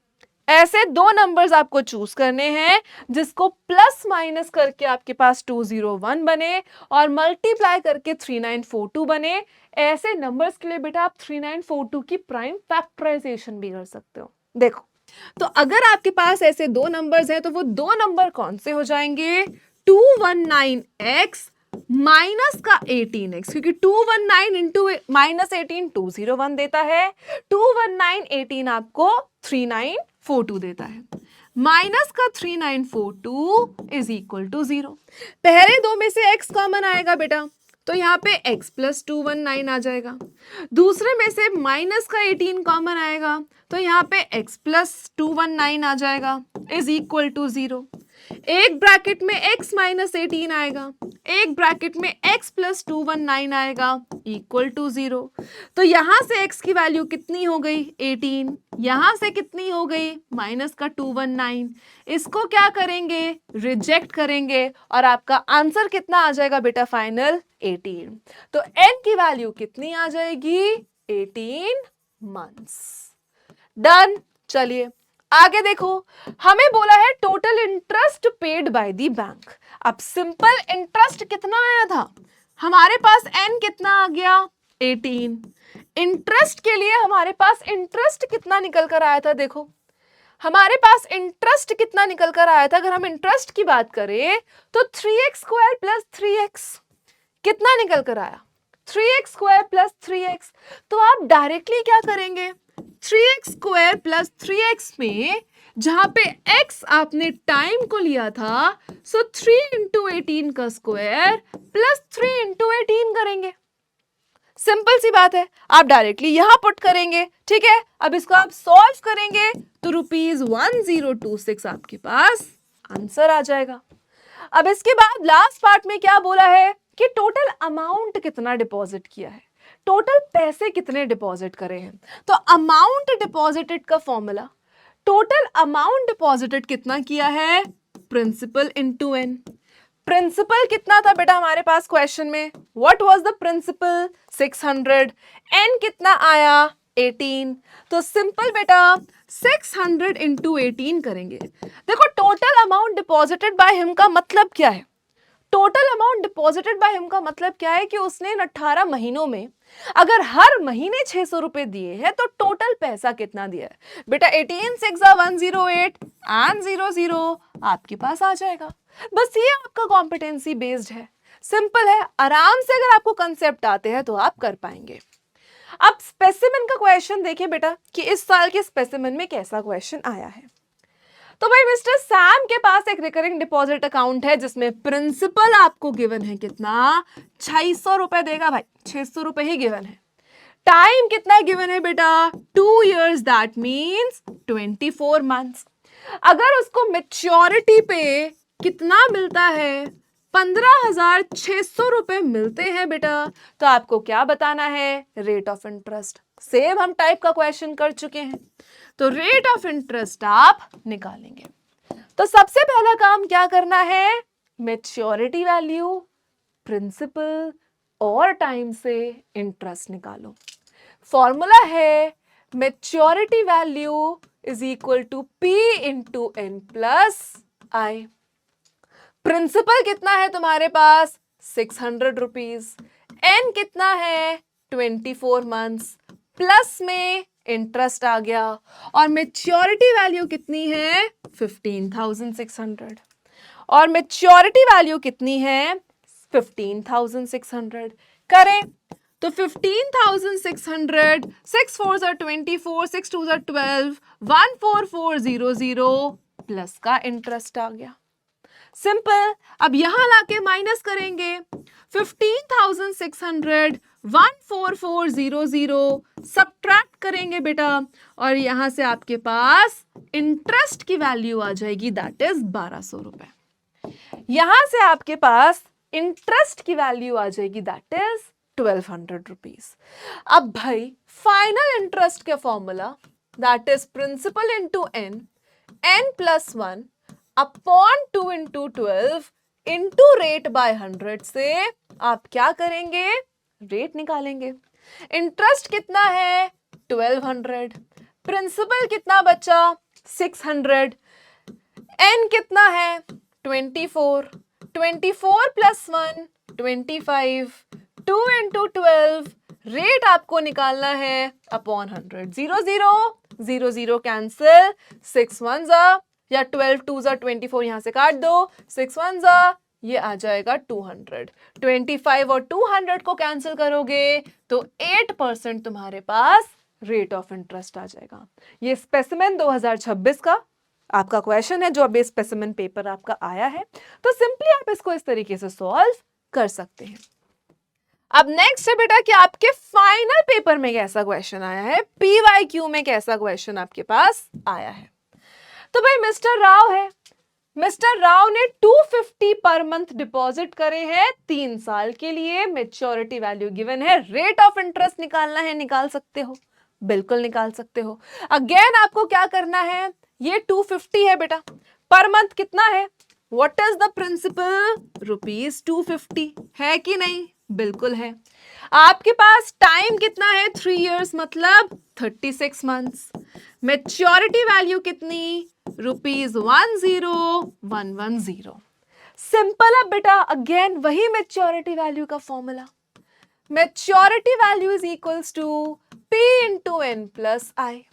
ऐसे दो नंबर्स आपको चूज करने हैं जिसको प्लस माइनस करके आपके पास 201 बने और मल्टीप्लाई करके 3942 बने। ऐसे नंबर्स के लिए बेटा आप 3942 की प्राइम फैक्टराइजेशन भी कर सकते हो। देखो, तो अगर आपके पास ऐसे दो नंबर्स हैं तो वो दो नंबर कौन से हो जाएंगे? 219x माइनस का 18x, क्योंकि 219 इंटू माइनस 18 201 देता है, 219 18 आपको 3942 देता है, माइनस का 3942 इज इक्वल टू 0। पहले दो में से x कॉमन आएगा बेटा, तो यहाँ पे x प्लस 219 आ जाएगा। दूसरे में से माइनस का 18 कॉमन आएगा, तो यहाँ पे x प्लस 219 आ जाएगा इज इक्वल टू 0। एक ब्रैकेट में x माइनस 18 आएगा, एक ब्रैकेट में x प्लस 219 आएगा इक्वल टू 0। तो यहां से x की वैल्यू कितनी हो गई? 18। यहां से कितनी हो गई? माइनस का 219। इसको क्या करेंगे? रिजेक्ट करेंगे और आपका आंसर कितना आ जाएगा बेटा फाइनल? 18। तो n की वैल्यू कितनी आ जाएगी? 18 मंथ्स। डन। चलिए आगे देखो, हमें बोला है total interest paid by the bank. अब सिंपल इंटरेस्ट कितना आया था हमारे पास? n कितना आ गया? 18। इंटरेस्ट के लिए हमारे पास इंटरेस्ट कितना निकल कर आया था? देखो हमारे पास इंटरेस्ट कितना निकल कर आया था। अगर हम इंटरेस्ट की बात करें तो 3x स्क्वायर प्लस 3x कितना निकल कर आया? 3x square plus 3x। तो आप डायरेक्टली क्या करेंगे? 3x स्क्वायर प्लस 3x में जहां पे x आपने टाइम को लिया था, सो 3 इंटू 18 का स्क्वायर प्लस 3 इंटू 18 करेंगे। सिंपल सी बात है, आप डायरेक्टली यहां पुट करेंगे। ठीक है, अब इसको आप सॉल्व करेंगे तो ₹1026 आपके पास आंसर आ जाएगा। अब इसके बाद लास्ट पार्ट में क्या बोला है कि टोटल अमाउंट कितना डिपॉजिट किया है, टोटल पैसे कितने डिपॉजिट करे हैं। तो अमाउंट डिपॉजिटेड का फॉर्मूला, टोटल अमाउंट डिपॉजिटेड कितना किया है? Principal into N. प्रिंसिपल कितना था बेटा हमारे पास क्वेश्चन में? What was the principal? 600। N कितना आया? 18। तो सिंपल बेटा 600 इंटू 18 करेंगे। देखो total amount deposited by him का मतलब क्या है? Total amount deposited by him का मतलब क्या है कि उसने इन 18 महीनों में अगर हर महीने 600 रुपए दिए हैं तो टोटल पैसा कितना दिया है? बेटा 18 6 108 एंड 00 आपके पास आ जाएगा। बस ये आपका कॉम्पिटेंसी बेस्ड है, सिंपल है। आराम से अगर आपको कंसेप्ट आते हैं तो आप कर पाएंगे। अब स्पेसिमेन का क्वेश्चन देखिए बेटा कि इस साल के स्पेसिमेन में कैसा क्वेश्चन आया है। तो भाई मिस्टर सैम के पास एक रिकरिंग डिपॉजिट अकाउंट है जिसमें प्रिंसिपल आपको गिवन है कितना? 600 रुपए देगा भाई, 600 रुपए ही गिवन है। टाइम कितना गिवन है बेटा? 2 years, दैट मीन्स 24 months। अगर उसको मेच्योरिटी पे कितना मिलता है? 15,600 रुपए मिलते हैं बेटा, तो आपको क्या बताना है? Rate of interest. सेम हम टाइप का क्वेश्चन कर चुके हैं, तो रेट ऑफ इंटरेस्ट आप निकालेंगे। तो सबसे पहला काम क्या करना है? मैच्योरिटी वैल्यू, प्रिंसिपल और टाइम से इंटरेस्ट निकालो। फॉर्मूला है maturity value is equal to P into N plus I. Principal कितना है तुम्हारे पास? 600 रुपीज। एन कितना है? 24 months। प्लस में इंटरेस्ट आ गया और मैच्योरिटी वैल्यू कितनी है? 15,600। और मैच्योरिटी वैल्यू कितनी है? 15,600। करें तो 15,600, 6 4s are 24, 6 2s are 12, 14400 plus का इंटरेस्ट आ गया। सिंपल। अब यहां लाके माइनस करेंगे 15,600, 14400 सब्ट्रैक्ट करेंगे बेटा और यहां से आपके पास इंटरेस्ट की वैल्यू आ जाएगी, दैट इज 1200 रुपए। यहां से आपके पास इंटरेस्ट की वैल्यू आ जाएगी, दैट इज 1200 रुपीज। अब भाई फाइनल इंटरेस्ट का formula that is principal into N, N plus 1 upon 2 into 12 into rate by 100 से आप क्या करेंगे? रेट निकालेंगे। इंटरेस्ट कितना है? 1200। प्रिंसिपल कितना बचा? 600, n कितना है 24, 24 प्लस 1 25, 2 into 12, रेट आपको निकालना है अपॉन 100, 0 0 0 0 कैंसिल, 6 1 जा या 12 2 जा 24 यहां से काट दो, 6 1 जा ये आ जाएगा 200, 25 और 200 को कैंसिल करोगे तो 8% तुम्हारे पास रेट ऑफ इंटरेस्ट आ जाएगा। ये स्पेसिमेन 2026 का आपका क्वेश्चन है जो अभी स्पेसिमेन पेपर आपका आया है, तो सिंपली आप इसको इस तरीके से सॉल्व कर सकते हैं। अब नेक्स्ट है बेटा कि आपके फाइनल पेपर में कैसा क्वेश्चन आया है, पीवाईक्यू में कैसा क्वेश्चन आपके पास आया है। तो भाई मिस्टर राव है, मिस्टर राव ने 250 पर मंथ डिपॉजिट करे हैं 3 साल के लिए, मेच्योरिटी वैल्यू गिवन है, रेट ऑफ इंटरेस्ट निकालना है, निकाल सकते हो, बिल्कुल निकाल सकते हो। अगेन आपको क्या करना है, ये 250 है बेटा, पर मंथ कितना है, व्हाट इज द प्रिंसिपल, ₹250 है कि नहीं, बिल्कुल है। आपके पास टाइम कितना है 3 इयर्स मतलब 36 मंथ्स, मेच्योरिटी वैल्यू कितनी ₹10110। सिंपल है बेटा, अगेन वही मेच्योरिटी वैल्यू का formula, maturity value is equals to P into N plus I.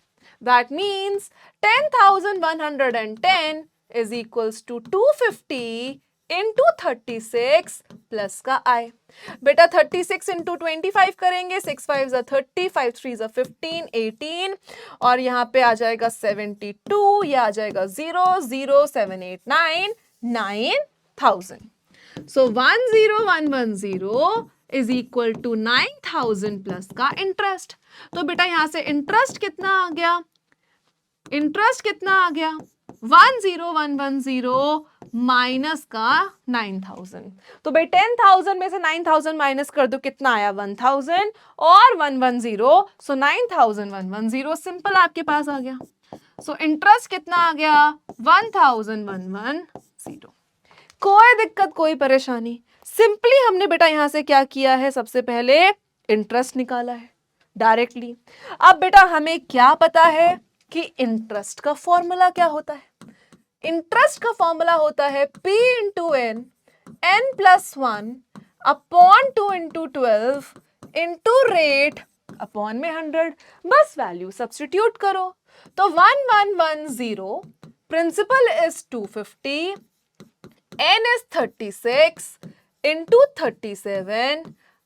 That means 10,110 is equals to 250 into 36 plus का I. बेटा 36 into 25 करेंगे, 6 5 is 30, 5 3 is 15, 18 और यहाँ पे आ जाएगा 72, ये आ जाएगा 00789 9,000. So 10110 is equal to 9,000 plus का इंटरेस्ट। तो बेटा यहां से इंटरेस्ट कितना आ गया, इंटरेस्ट कितना आ गया 10110 माइनस का 9,000। तो भाई 10,000 में से 9,000 माइनस कर दो, कितना आया 1,000 और 110, सो 9,110 सिंपल आपके पास आ गया। सो इंटरेस्ट कितना आ गया 1,110। कोई दिक्कत कोई परेशानी, सिंपली हमने बेटा यहां से क्या किया है, सबसे पहले इंटरेस्ट निकाला है डायरेक्टली। अब बेटा हमें क्या पता है कि इंटरेस्ट का फॉर्मूला क्या होता है, इंटरेस्ट का फॉर्मूला होता है P into N, N plus 1 upon 2 into 12 into rate upon में 100, बस वैल्यू सब्स्टिट्यूट करो। तो 1110, principal is 250, N is 36 into 37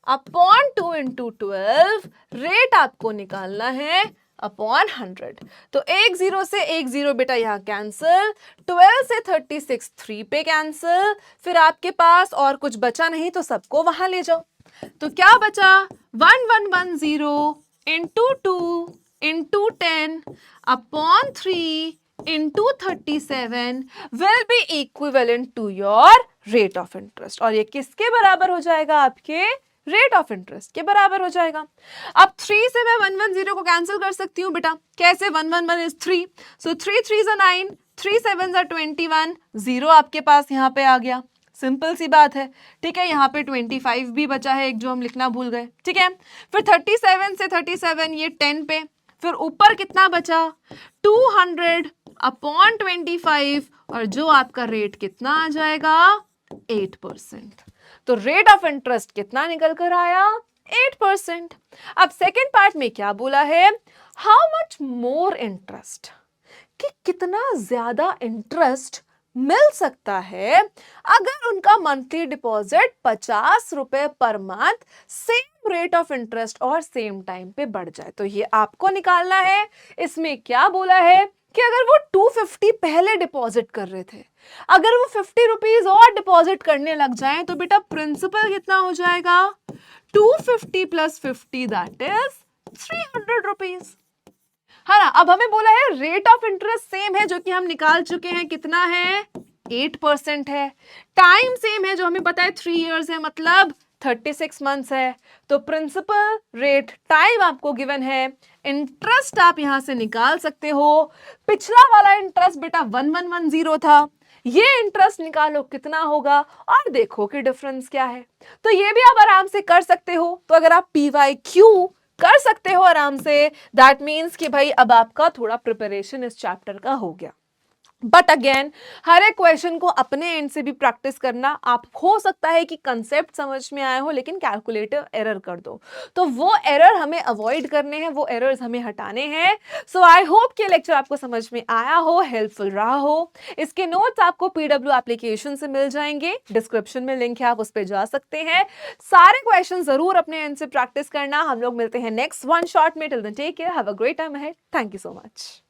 अपॉन 2 into 12, रेट आपको निकालना है अपॉन 100। तो एक 0 से एक 0 बेटा यहाँ कैंसिल, 12 से 36 3 पे कैंसिल, फिर आपके पास और कुछ बचा नहीं तो सबको वहां ले जाओ। तो क्या बचा 1110 into 2 into 10 upon 3 into 37 will be equivalent to your rate of interest। और ये किसके बराबर हो जाएगा, आपके रेट ऑफ इंटरेस्ट के बराबर हो जाएगा। अब 3 से मैं 110 को कैंसिल कर सकती हूँ बेटा, कैसे 111 is 3, so 3 3 is 9, 3 7 is 21, 0 आपके पास यहाँ पे आ गया, सिंपल सी बात है। ठीक है, यहाँ पे 25 भी बचा है एक जो हम लिखना भूल गए। ठीक है, फिर 37 से 37 ये 10 पे, फिर ऊपर कितना बचा 200 अपॉन 25 और जो आपका रेट कितना आ जाएगा 8%। तो रेट ऑफ इंटरेस्ट कितना निकल कर आया 8%। अब सेकेंड पार्ट में क्या बोला है, हाउ मच मोर इंटरेस्ट, कि कितना ज्यादा इंटरेस्ट मिल सकता है अगर उनका मंथली डिपॉजिट 50 रुपए per month same rate of interest और सेम टाइम पे बढ़ जाए। तो ये आपको निकालना है। इसमें क्या बोला है कि अगर वो 250 पहले डिपॉजिट कर रहे थे, अगर वो 50 रुपीज और डिपॉजिट करने लग जाएं तो बेटा प्रिंसिपल कितना हो जाएगा 250 प्लस 50 दैट इज 300 रुपीज, है ना। अब हमें बोला है रेट ऑफ इंटरेस्ट सेम है जो कि हम निकाल चुके हैं, कितना है 8% है। टाइम सेम है जो हमें पता है 3 इयर्स है, मतलब 36 मंथ्स है। तो प्रिंसिपल रेट टाइम आपको गिवन है, इंटरेस्ट आप यहां से निकाल सकते हो। पिछला वाला इंटरेस्ट बेटा 1110 था, ये इंटरेस्ट निकालो कितना होगा और देखो कि डिफरेंस क्या है। तो ये भी आप आराम से कर सकते हो। तो अगर आप PYQ कर सकते हो आराम से। दैट मीन्स कि भाई अब आपका थोड़ा प्रिपरेशन इस चैप्टर का हो गया। बट अगेन हर एक क्वेश्चन को अपने एंड से भी प्रैक्टिस करना। आप हो सकता है कि कंसेप्ट समझ में आया हो लेकिन कैलकुलेटर एरर कर दो, तो वो एरर हमें अवॉइड करने हैं, वो एरर्स हमें हटाने हैं। सो आई होप कि लेक्चर आपको समझ में आया हो, हेल्पफुल रहा हो। इसके नोट्स आपको पीडब्ल्यू एप्लीकेशन से मिल जाएंगे, डिस्क्रिप्शन में लिंक है, आप उस पर जा सकते हैं। सारे क्वेश्चन जरूर अपने एंड से प्रैक्टिस करना। हम लोग मिलते हैं नेक्स्ट वन शॉट में। Till then take care, have a great time ahead. Thank you so much.